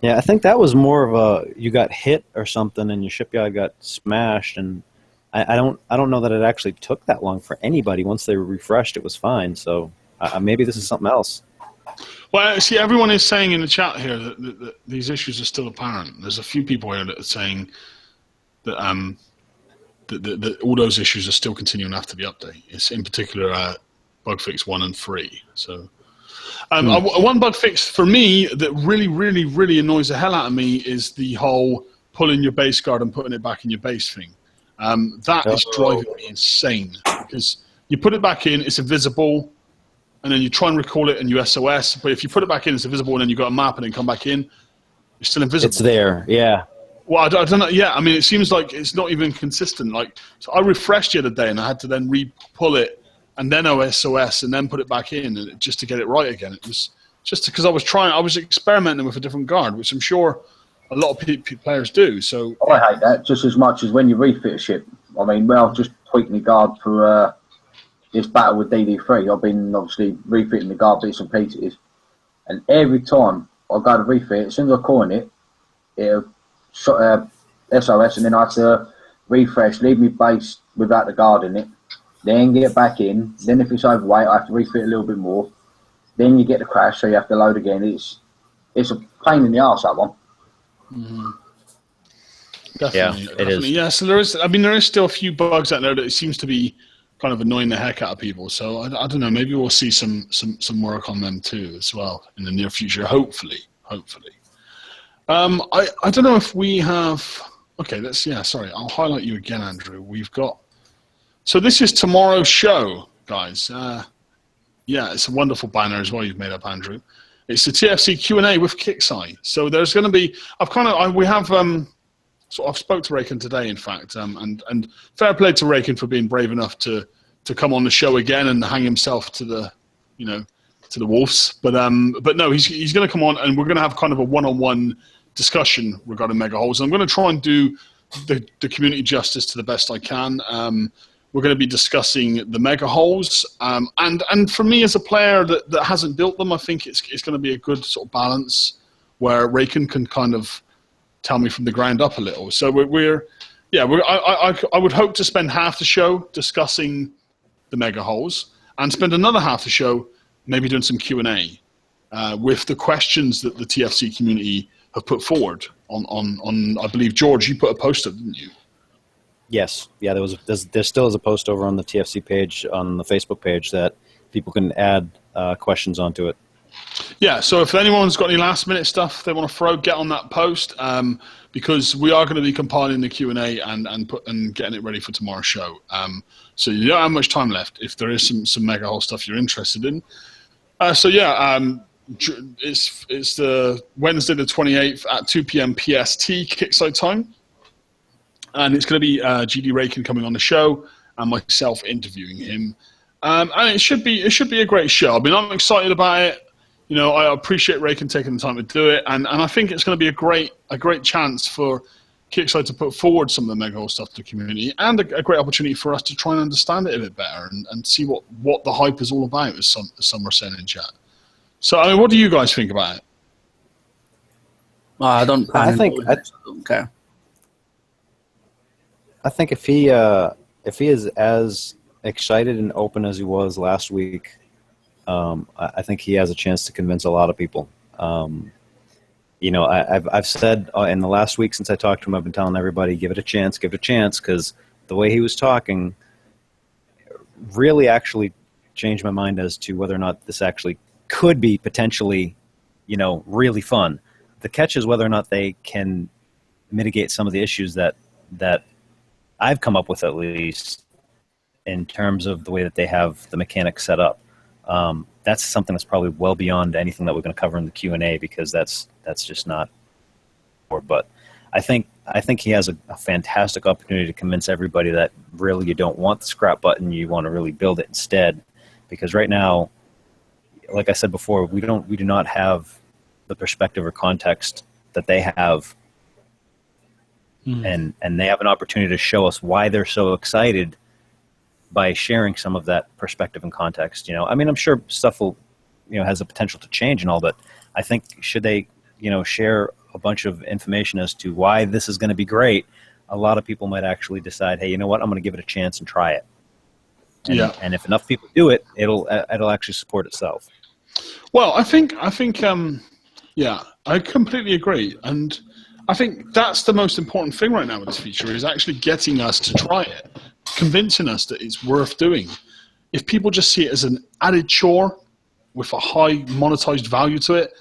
Yeah, I think that was more of you got hit or something and your shipyard got smashed, and I don't know that it actually took that long for anybody. Once they refreshed, it was fine. So maybe this is something else. Well, see, everyone is saying in the chat here that these issues are still apparent. There's a few people here that are saying that that all those issues are still continuing after the update. It's in particular bug fix 1 and 3. So. One bug fix for me that really annoys the hell out of me is the whole pulling your base guard and putting it back in your base thing. That is driving me insane because you put it back in, it's invisible, and then you try and recall it and you SOS. But if you put it back in, it's invisible, and then you got a map and then come back in, it's still invisible. It's there, yeah. Well, I don't know. Yeah, I mean, it seems like it's not even consistent. Like, so I refreshed the other day and I had to then re-pull it and then SOS and then put it back in just to get it right again. It was just because I was experimenting with a different guard, which I'm sure a lot of players do. So I hate that just as much as when you refit a ship. I mean, well, I've just tweaked the guard for this battle with DD3. I've been obviously refitting the guard bits and pieces, and every time I go to refit, as soon as I coin it, it'll SOS, and then I have to refresh, leave me base without the guard in it. Then get back in. Then if it's overweight, I have to refit a little bit more. Then you get the crash, so you have to load again. It's a pain in the arse, that one. Mm-hmm. Definitely. It is. Yeah, so there is. I mean, there is still a few bugs out there that it seems to be kind of annoying the heck out of people. So I don't know. Maybe we'll see some work on them too as well in the near future. Hopefully. I don't know if we have. Okay, sorry, I'll highlight you again, Andrew. We've got. So this is tomorrow's show, guys. It's a wonderful banner as well you've made up, Andrew. It's the TFC Q&A with Kixeye. So there's going to be. I've spoke to Raken today, in fact, and fair play to Raken for being brave enough to come on the show again and hang himself to the wolves. But no, he's going to come on, and we're going to have kind of a one-on-one discussion regarding mega holes. I'm going to try and do the community justice to the best I can. We're going to be discussing the mega holes, and for me as a player that hasn't built them, I think it's going to be a good sort of balance where Raken can kind of tell me from the ground up a little. So I would hope to spend half the show discussing the mega holes and spend another half the show maybe doing some Q&A with the questions that the TFC community have put forward on I believe, George, you put a post up, didn't you? Yes. Yeah, there still is a post over on the TFC page, on the Facebook page, that people can add questions onto it. Yeah, so if anyone's got any last-minute stuff they want to throw, get on that post, because we are going to be compiling the Q&A and getting it ready for tomorrow's show. So you don't have much time left if there is some mega hole stuff you're interested in. It's the Wednesday the 28th at 2 p.m. PST Kickside time, and it's going to be GD Raken coming on the show and myself interviewing him, and it should be a great show. I mean, I'm excited about it. I appreciate Raken taking the time to do it, and I think it's going to be a great chance for Kickside to put forward some of the mega hole stuff to the community, and a great opportunity for us to try and understand it a bit better and see what the hype is all about, as some were saying in chat. So, I mean, what do you guys think about it? I don't care. I think if he is as excited and open as he was last week, I think he has a chance to convince a lot of people. I've said in the last week since I talked to him, I've been telling everybody, give it a chance, because the way he was talking really actually changed my mind as to whether or not this actually could be potentially, really fun. The catch is whether or not they can mitigate some of the issues that I've come up with, at least in terms of the way that they have the mechanics set up. That's something that's probably well beyond anything that we're going to cover in the Q&A, because that's just not. But I think he has a fantastic opportunity to convince everybody that really you don't want the scrap button, you want to really build it instead, because right now, like I said before, we do not have the perspective or context that they have, and they have an opportunity to show us why they're so excited by sharing some of that perspective and context. I mean, I'm sure stuff will, has the potential to change and all, but I think should they, share a bunch of information as to why this is going to be great, a lot of people might actually decide, hey, you know what, I'm going to give it a chance and try it. And if enough people do it, it'll actually support itself. Well, I think, I completely agree, and I think that's the most important thing right now with this feature, is actually getting us to try it, convincing us that it's worth doing. If people just see it as an added chore with a high monetized value to it,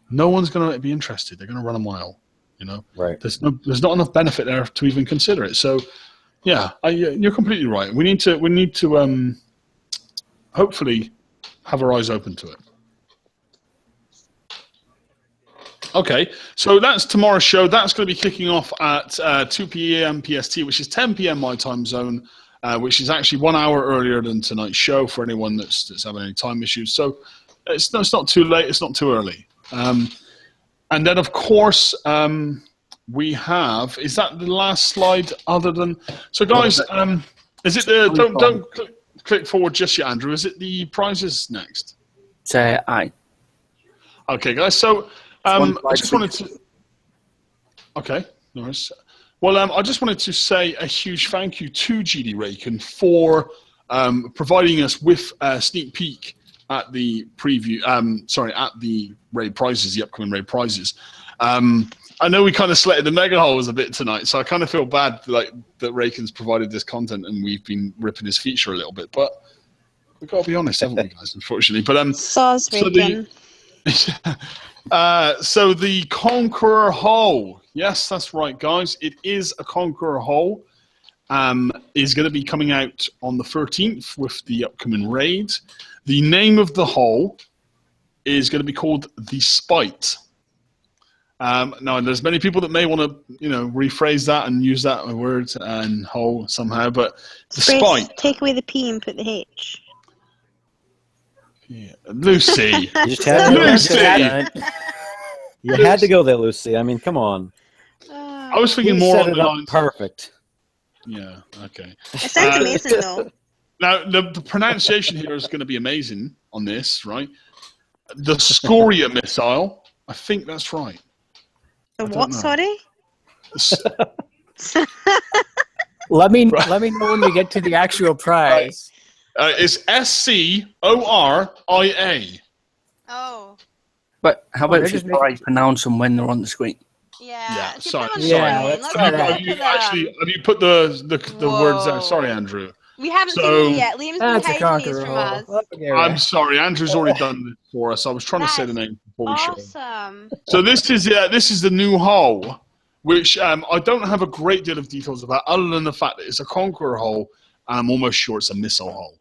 no one's going to be interested. They're going to run a mile. Right? There's not enough benefit there to even consider it. So, you're completely right. We need to hopefully have our eyes open to it. Okay, so that's tomorrow's show. That's going to be kicking off at 2 p.m. PST, which is 10 p.m. my time zone, which is actually 1 hour earlier than tonight's show for anyone that's having any time issues. So it's not too late. It's not too early. And then, of course, we have. Is that the last slide? Other than so, guys, is it the? Don't click forward just yet, Andrew. Is it the prizes next? Aye. Okay, guys. So. I just wanted to. Okay, no worries. Well, I just wanted to say a huge thank you to GD Raken for providing us with a sneak peek at the preview. At the raid prizes, the upcoming raid prizes. I know we kind of selected the mega holes a bit tonight, so I kind of feel bad like that Raken's provided this content and we've been ripping his feature a little bit, but we've got to be honest, haven't we, guys? Unfortunately, but Sauce Raken. So the Conqueror hole, yes, that's right, guys. It is a Conqueror hole. Is going to be coming out on the 13th with the upcoming raid. The name of the hole is going to be called the Spite. Now, there's many people that may want to, rephrase that and use that word and hole somehow, but the Spite. Take away the P and put the H. Yeah. Lucy. Lucy. You had to go there, Lucy. I mean, come on. I was thinking You more set on it the up lines. perfect. Yeah, okay. It sounds amazing, though. Now, the pronunciation here is going to be amazing on this, right? The Scoria missile. I think that's right. The what, sorry? Let me know when we get to the actual prize. It's SCORIA. Oh. But how about they're if you just try to pronounce them when they're on the screen? Yeah. Yeah, sorry. Yeah, let's try that. Have you put the words there? Sorry, Andrew. We haven't So- seen it yet. Liam's been That's a hiding these conqueror from hole. us. I'm sorry, Andrew's already done this for us. I was trying to say the name before we showed. Awesome. So this is the new hole, which I don't have a great deal of details about, other than the fact that it's a Conqueror hole, and I'm almost sure it's a missile hole.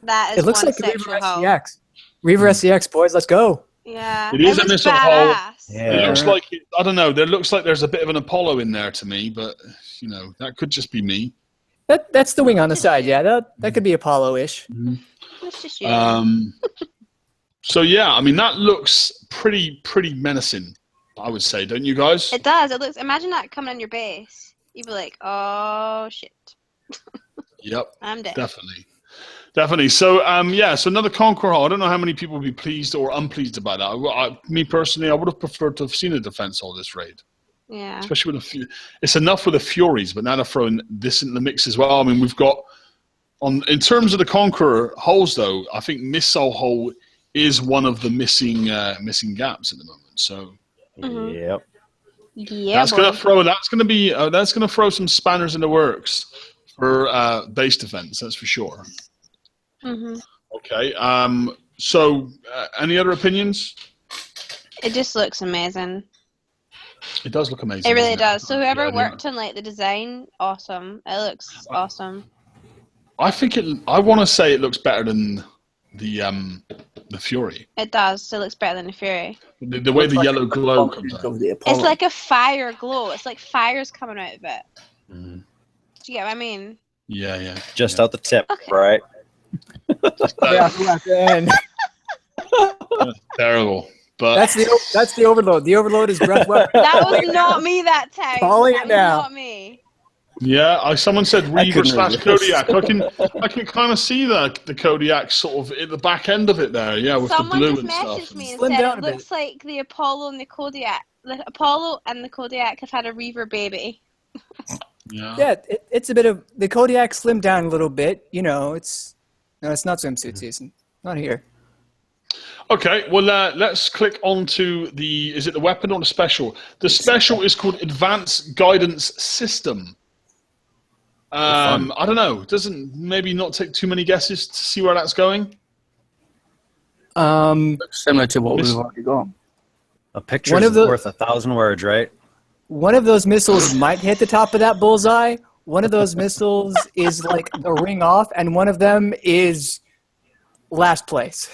That is It looks one like a sexual Reaver hole. SCX. Reaver SCX, boys, let's go. Yeah. It is a looks missile hole. badass. Yeah. It looks like I don't know. There looks like there's a bit of an Apollo in there to me, but that could just be me. That's the wing on the side, yeah. That could be Apollo-ish. That's just you. So yeah, I mean that looks pretty menacing. I would say, don't you guys? It does. It looks. Imagine that coming on your base. You'd be like, "Oh shit, Yep, I'm dead." definitely. So so another Conqueror hole. I don't know how many people would be pleased or unpleased about that. Me personally, I would have preferred to have seen a defense hole this raid. Yeah. Especially with it's enough with the Furies, but now they're throwing this in the mix as well. I mean, we've got in terms of the Conqueror holes, though. I think missile hole is one of the missing gaps at the moment. So Yep. Yeah. that's gonna throw some spanners in the works for base defense. That's for sure. Mm-hmm. Okay. So any other opinions? It just looks amazing. It does look amazing. It really doesn't does. So whoever Yeah, worked on the design, awesome. It looks awesome. I think I want to say it looks better than the Fury. It does. It looks better than the Fury. The way the yellow glow comes out. It's like a fire glow. It's like fire's coming out of it. Mm-hmm. Do you get what I mean? Yeah. Just out the tip, Okay. right? Terrible. But That's the overload. The overload is breath weapon. That was not me that time. Calling That it was now. not me. yeah, someone said Reaver couldn't / resist. Kodiak. I can kind of see the Kodiak sort of at the back end of it there. Yeah, with Someone the blue just and messaged stuff. me and Slim said down it a bit. looks like the Apollo and the Kodiak. The Apollo and the Kodiak have had a Reaver baby. Yeah. Yeah, it's a bit of the Kodiak slimmed down a little bit. It's not swimsuit season. Not here. Okay, well, let's click on to is it the weapon or the special? The special is called Advanced Guidance System. I don't know. Doesn't maybe not take too many guesses to see where that's going? Similar to what we've already got. A picture One is of the- worth 1,000 words, right? One of those missiles might hit the top of that bullseye. One of those missiles is like the ring off, and one of them is last place.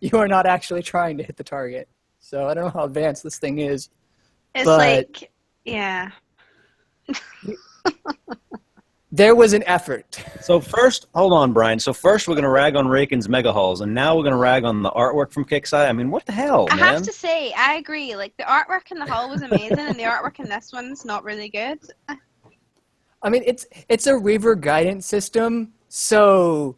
You are not actually trying to hit the target. So I don't know how advanced this thing is. It's But- like, yeah. There was an effort. So first, hold on, Brian. So first we're going to rag on Raken's mega hulls, and now we're going to rag on the artwork from Kickside. I mean, what the hell, I man? have to say, I agree. Like, the artwork in the hull was amazing, and the artwork in this one's not really good. I mean, it's a Reaver guidance system, so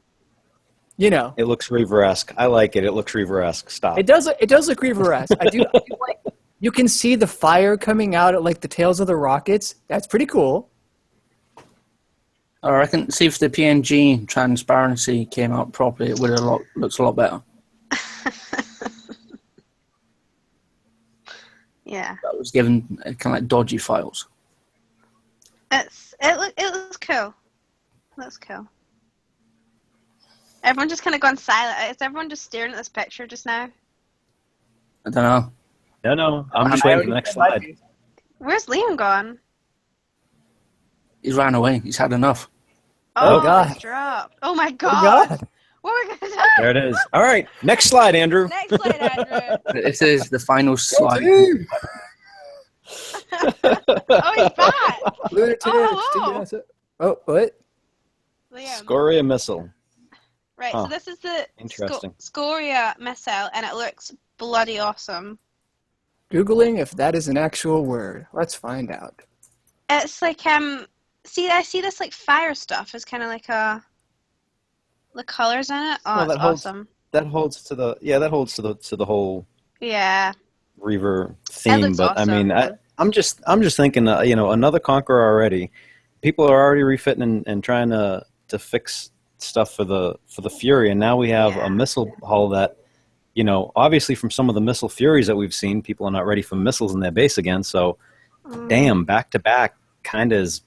It looks Reaver-esque. I like it. It looks Reaver-esque. Stop. it does look Reaver-esque. I do like you can see the fire coming out at like the tails of the rockets. That's pretty cool. I reckon, see if the PNG transparency came out properly, it would have looks a lot better. Yeah. that was given kind of like dodgy files. It looks cool. Looks cool. Everyone just kind of gone silent. Is everyone just staring at this picture just now? I don't know. No, I'm just waiting for the next slide. Where's Liam gone? He's ran away. He's had enough. Oh, God. It's dropped. Oh my Oh, god. God. What are we gonna do? There it is. All right, next slide, Andrew. Next slide, Andrew. This is the final slide. Oh, he's back. Lunatic. hello. Oh, what? Liam. Scoria missile. Right, Huh. so this is the Interesting. Scoria missile, and it looks bloody awesome. Googling if that is an actual word. Let's find out. It's like see, I see this like fire stuff. It's kind of like the colors in it. Oh, Well, it's that holds- awesome. That holds to the whole Yeah. Reaver theme. looks But I mean, awesome. I'm just thinking, another Conqueror already. People are already refitting and trying to fix stuff for the Fury, and now we have Yeah. a missile hull that, obviously from some of the missile Furies that we've seen, people are not ready for missiles in their base again. So, damn, back to back kind of is.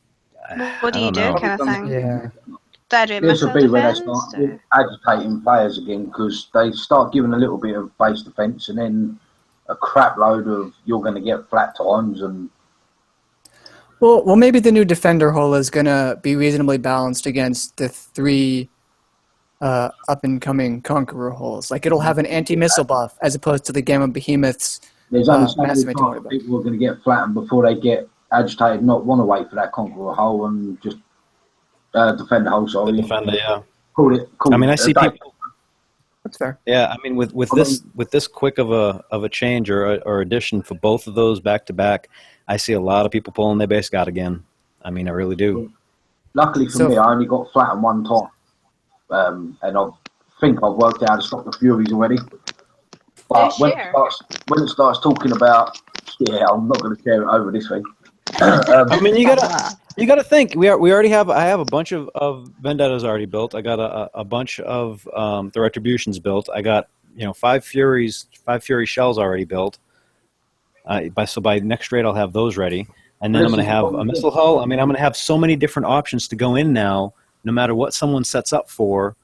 What do I you don't do, know. kind of thing? Yeah. Do I do This missile will be where they defense? start agitating players again, because they start giving a little bit of base defence and then a crap load of you're going to get flat times and Well, maybe the new Defender hull is going to be reasonably balanced against the 3 up-and-coming Conqueror hulls. Like, it'll have an anti-missile buff as opposed to the Gamma Behemoths. there's only so massive many anti-water times buff. people are going to get flattened before they get agitated, not want to wait for that Conqueror hull and just defend the hull. The Sorry, Defender, yeah. call it. I mean, I see people. That's fair. Yeah, I mean, with this quick of a change or addition for both of those back to back, I see a lot of people pulling their base guard again. I mean, I really do. Luckily for me, I only got flattened one time, and I think I've worked out how to stop the Furies already. But when it starts talking about, I'm not going to share it over this thing. I mean, you gotta think. I have a bunch of Vendettas already built. I got a bunch of the Retributions built. I got 5 Fury shells already built. By next raid I'll have those ready, and then I'm going to have a missile hull. I mean, I'm going to have so many different options to go in now. No matter what someone sets up for,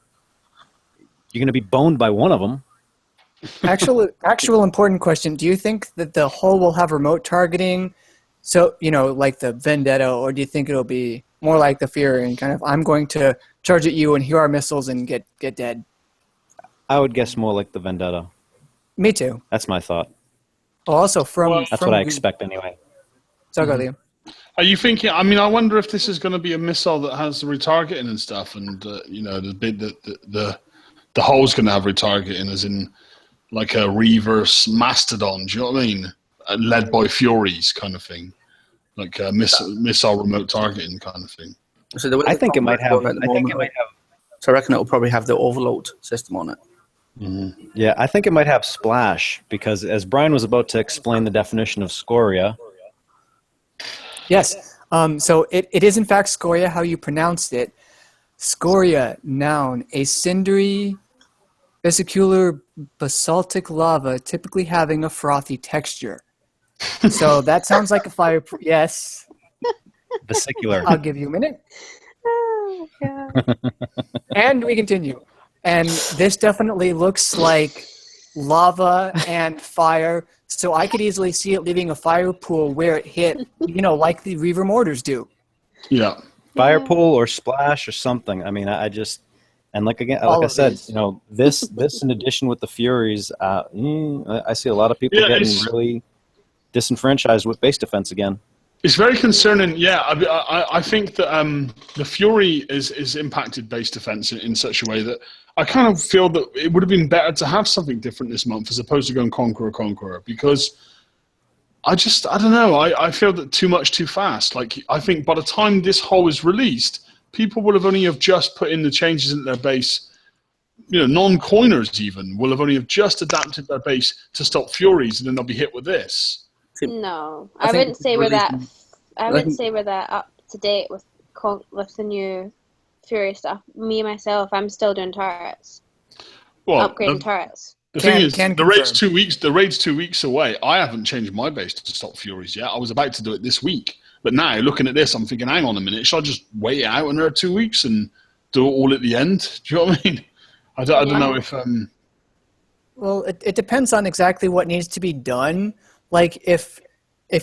you're going to be boned by one of them. Actual important question. Do you think that the hull will have remote targeting? So, like the Vendetta, or do you think it'll be more like the Fury and kind of, I'm going to charge at you and here are missiles and get dead? I would guess more like the Vendetta. Me too. That's my thought. Well, also That's what I expect anyway. So go, Liam. Are you thinking? I mean, I wonder if this is going to be a missile that has the retargeting and stuff, and the bit the hull's going to have retargeting, as in like a reverse Mastodon. Do you know what I mean? Led by Furies, kind of thing, like a missile remote targeting kind of thing. So I think it might have. So I reckon it'll probably have the overload system on it. Mm-hmm. Yeah, I think it might have splash, because as Brian was about to explain the definition of scoria. Yes. So it is in fact scoria, how you pronounced it. Scoria, noun, a cindery, vesicular basaltic lava, typically having a frothy texture. So that sounds like a fire. Yes. Vesicular. I'll give you a minute. Oh, God. And we continue. And this definitely looks like lava and fire. So I could easily see it leaving a fire pool where it hit, like the Reaver mortars do. Yeah. Fire pool or splash or something. I mean, I just, and like I said, this in addition with the Furies, I see a lot of people getting really disenfranchised with base defense again. It's very concerning. Yeah, I think that the Fury is impacted base defense in such a way that I kind of feel that it would have been better to have something different this month as opposed to going Conqueror, because I don't know. I feel that too much too fast. Like, I think by the time this hull is released, people will have only have just put in the changes in their base. Non-coiners even will have only have just adapted their base to stop Furies, and then they'll be hit with this. No, I wouldn't say we're that. I wouldn't say we're that up to date with the new Fury stuff. Me myself, I'm still doing turrets. Well, upgrading turrets. The thing is, can the raid's confirm. 2 weeks. The raid's 2 weeks away. I haven't changed my base to stop Furies yet. I was about to do it this week, but now looking at this, I'm thinking, hang on a minute, should I just wait it out another 2 weeks and do it all at the end? Do you know what I mean? I don't know if. Well, it depends on exactly what needs to be done. Like if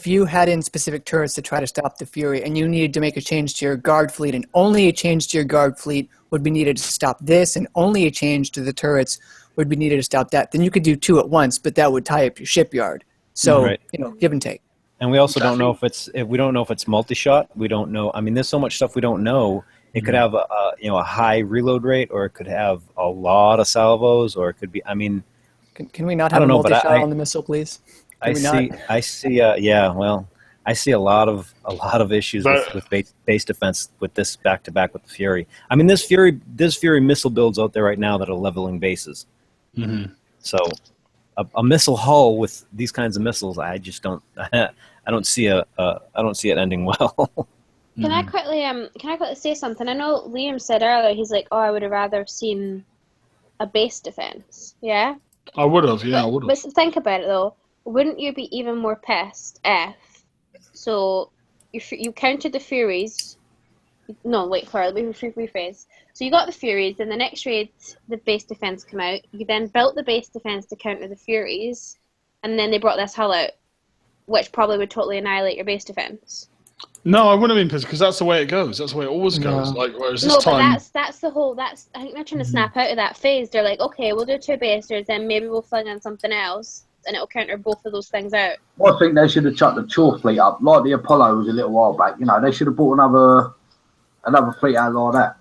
you had in specific turrets to try to stop the Fury and you needed to make a change to your guard fleet, and only a change to your guard fleet would be needed to stop this, and only a change to the turrets would be needed to stop that, then you could do two at once, but that would tie up your shipyard. So, Right. Give and take. And we also don't know if we don't know if it's multi-shot. We don't know. I mean, there's so much stuff we don't know. It could have a high reload rate, or it could have a lot of salvos, or it could be. I mean, Can we not have a multi-shot on the missile, please? I see a lot of issues with base defense with this back to back with the Fury. I mean, there's Fury missile builds out there right now that are leveling bases. Mm-hmm. So, a missile hull with these kinds of missiles, I just don't. I don't see it ending well. Can I quickly say something? I know Liam said earlier, he's like, oh, I would have rather seen a base defense. Yeah? I would have, yeah, I would have. But think about it, though. Wouldn't you be even more pissed if... So, you counted the Furies... No, wait, let me rephrase. So you got the Furies, then the next raid, the base defense came out. You then built the base defense to counter the Furies, and then they brought this hull out, which probably would totally annihilate your base defense. No, I wouldn't have been pissed because that's the way it goes. That's the way it always goes. No. Like, whereas this time, but that's the whole. I think they're trying to snap out of that phase. They're like, okay, we'll do two basers, then maybe we'll fling in something else, and it'll counter both of those things out. I think they should have chucked the Chore fleet up, like the Apollo was a little while back. They should have bought another fleet out like that.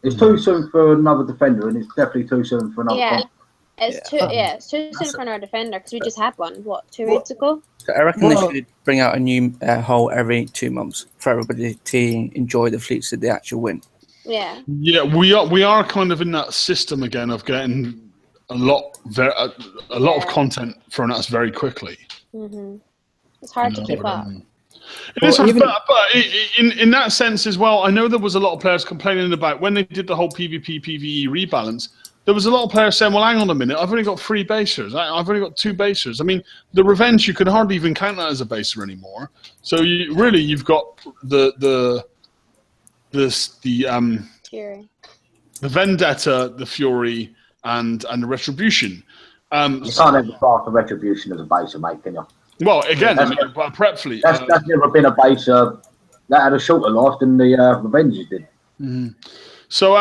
It's too soon for another defender, and it's definitely too soon for another. Yeah, it's too soon for another defender because we just had one. 2 raids ago? So I reckon they should bring out a new hull every 2 months for everybody to enjoy the fleets that they actually win. Yeah. Yeah, we are kind of in that system again of getting a lot of content thrown at us very quickly. Mm-hmm. It's hard to keep up. It is, but in that sense as well, I know there was a lot of players complaining about when they did the whole PvP PvE rebalance. There was a lot of players saying, "Well, hang on a minute, I've only got 3 basers. I've only got 2 basers." I mean, the Revenge you can hardly even count that as a baser anymore. So you've got the Fury. The Vendetta, the Fury, and the Retribution. You can't ever class the Retribution as a baser, mate, can you? Well, again, prep fleet. That's never been a baser that had a shorter life than the Revengers did. Mm-hmm. So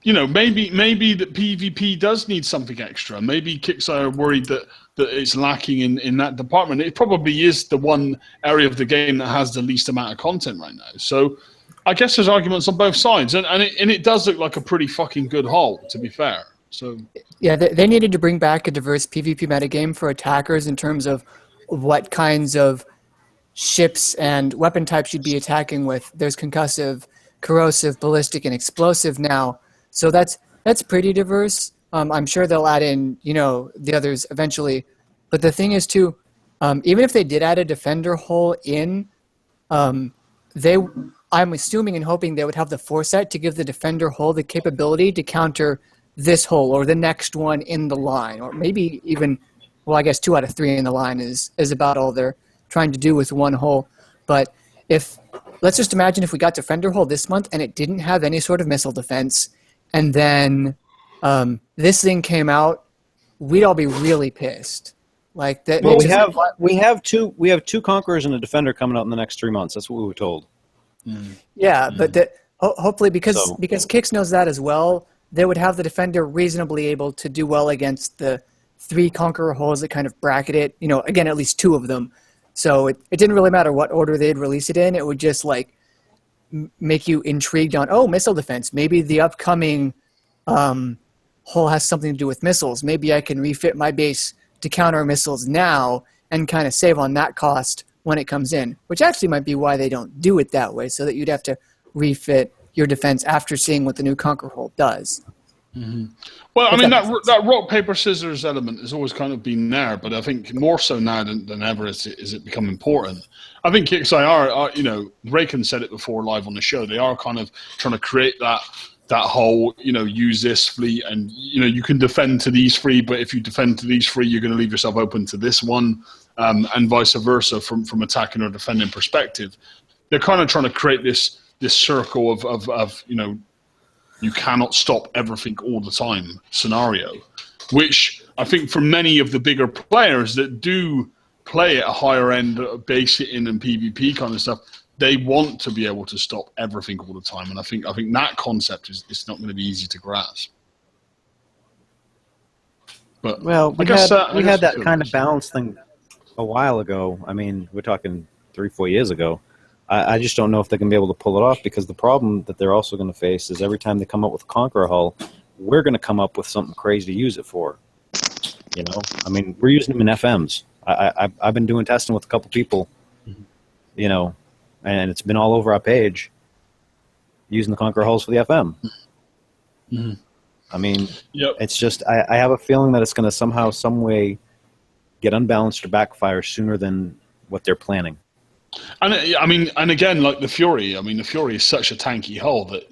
maybe the PvP does need something extra. Maybe Kickstarter are worried that it's lacking in that department. It probably is the one area of the game that has the least amount of content right now. So I guess there's arguments on both sides, and it does look like a pretty fucking good haul, to be fair. So yeah, they needed to bring back a diverse PvP metagame for attackers in terms of what kinds of ships and weapon types you'd be attacking with. There's concussive, corrosive, ballistic, and explosive now. So that's pretty diverse. I'm sure they'll add in, the others eventually. But the thing is, too, even if they did add a defender hull in, I'm assuming and hoping they would have the foresight to give the defender hull the capability to counter this hull or the next one in the line, or maybe even, well, I guess 2 out of 3 in the line is about all they're trying to do with one hull. But let's just imagine if we got defender hull this month and it didn't have any sort of missile defense, and then this thing came out, we'd all be really pissed. Like that. Well, we have two Conquerors and a Defender coming out in the next 3 months. That's what we were told. Yeah, but hopefully because Kix knows that as well, they would have the Defender reasonably able to do well against the 3 Conqueror hulls that kind of bracket it. Again, at least 2 of them. So it didn't really matter what order they'd release it in. It would just make you intrigued on, missile defense. Maybe the upcoming hull has something to do with missiles. Maybe I can refit my base to counter missiles now and kind of save on that cost when it comes in, which actually might be why they don't do it that way, so that you'd have to refit your defense after seeing what the new Conquer hull does. Mm-hmm. Well, I mean, that rock, paper, scissors element has always kind of been there, but I think more so now than ever is it become important. I think KXI are Raycon said it before live on the show, they are kind of trying to create that whole, use this fleet and, you can defend to these three, but if you defend to these three, you're going to leave yourself open to this one, and vice versa from attacking or defending perspective. They're kind of trying to create this circle of you cannot stop everything all the time scenario, which I think for many of the bigger players that do play at a higher end, base hitting and PvP kind of stuff, they want to be able to stop everything all the time, and I think that concept is not going to be easy to grasp. But we had that kind of balance thing a while ago. I mean, we're talking 3-4 years ago. I just don't know if they're going to be able to pull it off, because the problem that they're also going to face is every time they come up with a Conqueror hull, we're going to come up with something crazy to use it for. I mean, we're using them in FMs. I've been doing testing with a couple people, and it's been all over our page using the Conqueror hulls for the FM. Mm-hmm. I mean, It's just I have a feeling that it's going to somehow, some way get unbalanced or backfire sooner than what they're planning. And and again, like the Fury. I mean, the Fury is such a tanky hull that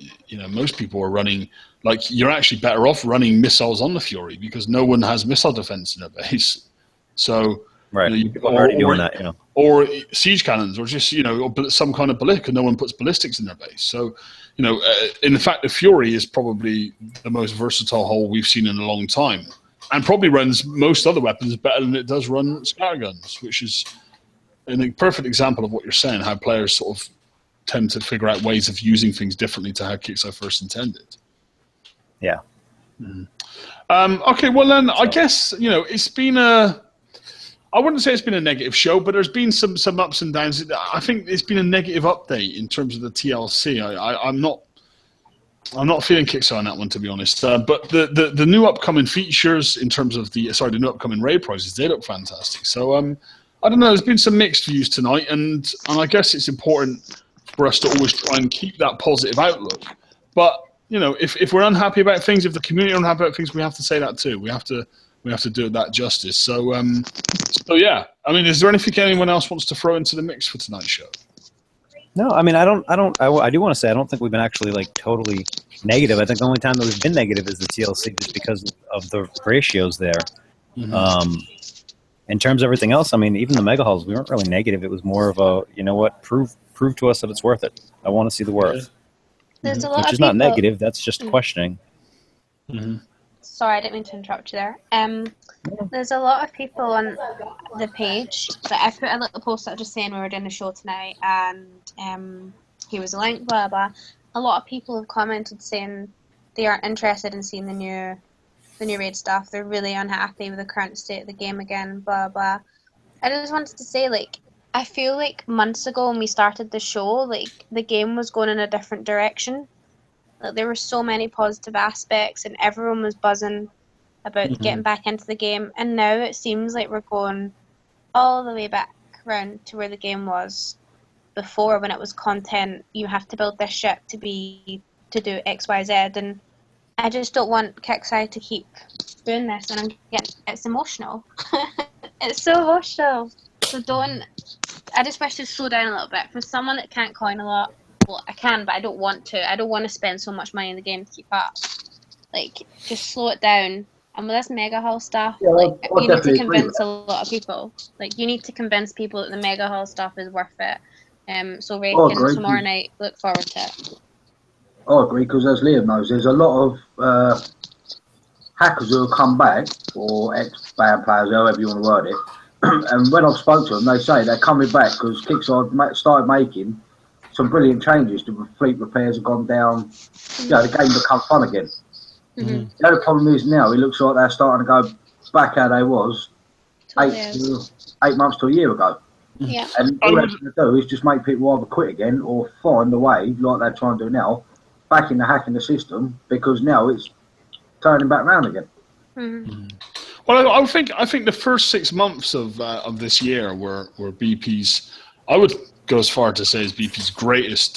most people are running. Like, you're actually better off running missiles on the Fury because no one has missile defense in their base. So right, people are already doing that. Or siege cannons, or just or some kind of ballistic, because no one puts ballistics in their base. So in fact, the Fury is probably the most versatile hull we've seen in a long time, and probably runs most other weapons better than it does run scatterguns, which is a perfect example of what you're saying, how players sort of tend to figure out ways of using things differently to how Kixeye first intended. Yeah. Mm-hmm. Okay, well then, I guess, it's been I wouldn't say it's been a negative show, but there's been some ups and downs. I think it's been a negative update in terms of the TLC. I'm not feeling Kixeye on that one, to be honest. But the new upcoming features in terms of the new upcoming raid prizes, they look fantastic. So I don't know. There's been some mixed views tonight, and I guess it's important for us to always try and keep that positive outlook. But if we're unhappy about things, if the community are unhappy about things, we have to say that too. We have to do that justice. So yeah. I mean, is there anything anyone else wants to throw into the mix for tonight's show? No, I mean, I do want to say I don't think we've been actually like totally negative. I think the only time that we've been negative is the TLC, just because of the ratios there. Mm-hmm. In terms of everything else, I mean, even the mega hulls, we weren't really negative. It was more of a, prove to us that it's worth it. I want to see the worth. There's a lot Which of is not people... negative. That's just questioning. Mm-hmm. Sorry, I didn't mean to interrupt you there. There's a lot of people on the page that I put a little post out just saying we were doing the show tonight, and here was a link, blah blah. A lot of people have commented saying they aren't interested in seeing the new raid stuff. They're really unhappy with the current state of the game again, blah blah. I just wanted to say, I feel like months ago when we started the show, the game was going in a different direction. There were so many positive aspects, and everyone was buzzing about getting back into the game. And now it seems like we're going all the way back around to where the game was before, when it was content. You have to build this ship to do X, Y, Z, and I just don't want Kixeye to keep doing this. And it's emotional. It's so emotional. So I just wish to slow down a little bit. For someone that can't coin a lot, well, I can, but I don't want to. I don't want to spend so much money in the game to keep up. Just slow it down. And with this mega hull stuff, you need to convince a lot of people. You need to convince people that the mega hull stuff is worth it. So Ray can tomorrow night look forward to it. I agree, because as Liam knows, there's a lot of hackers who have come back, or ex-band players, however you want to word it. And when I've spoken to them, they say they're coming back because Kixeye started making some brilliant changes. The fleet repairs have gone down. The game becomes fun again. Mm-hmm. The only problem is now it looks like they're starting to go back how they was 8 months to a year ago. Yeah. And all they're going to do is just make people either quit again or find a way, like they're trying to do now, back into hacking the system, because now it's turning back round again. Mm-hmm. Well, I think the first 6 months of this year were BP's. I would go as far to say is BP's greatest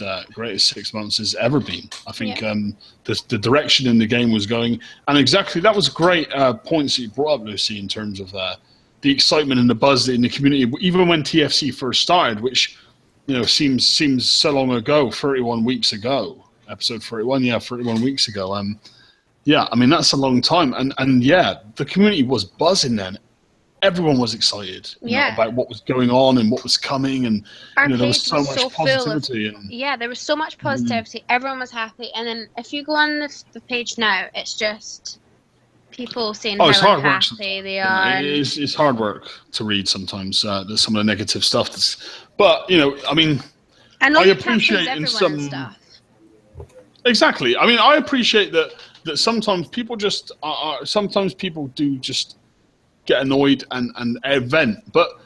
6 months has ever been. I think the direction in the game was going, and exactly that was great points that you brought up, Lucy, in terms of the excitement and the buzz in the community, even when TFC first started, which seems so long ago, 31 weeks ago. episode 31. Yeah, 31 weeks ago. Yeah, I mean that's a long time, and yeah, the community was buzzing then. Everyone was excited, you know, about what was going on and what was coming, and Our there was page so was much so full of positivity. And yeah, there was so much positivity. Everyone was happy, and then if you go on the page now, it's just people saying it's how hard work. unhappy they are. It's hard work to read sometimes. There's some of the negative stuff. But you know, I mean, I appreciate in some stuff. Exactly. I mean, I appreciate that sometimes people just are. Sometimes people do just get annoyed and vent, but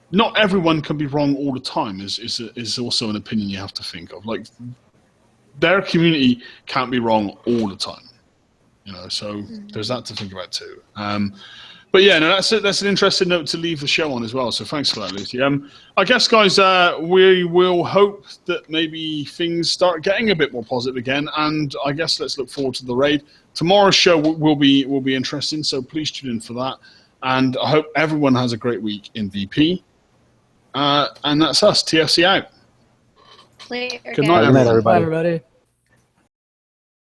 not everyone can be wrong all the time. Is also an opinion you have to think of. Like their community can't be wrong all the time, you know. So there's that to think about too. But yeah, no, that's an interesting note to leave the show on as well. So thanks for that, Lucy. I guess, guys, we will hope that maybe things start getting a bit more positive again, and I guess let's look forward to the raid. Tomorrow's show will be interesting, so please tune in for that. And I hope everyone has a great week in VP. And that's us, TFC out. Later, Good night, Good night, everyone. everybody. Bye, everybody.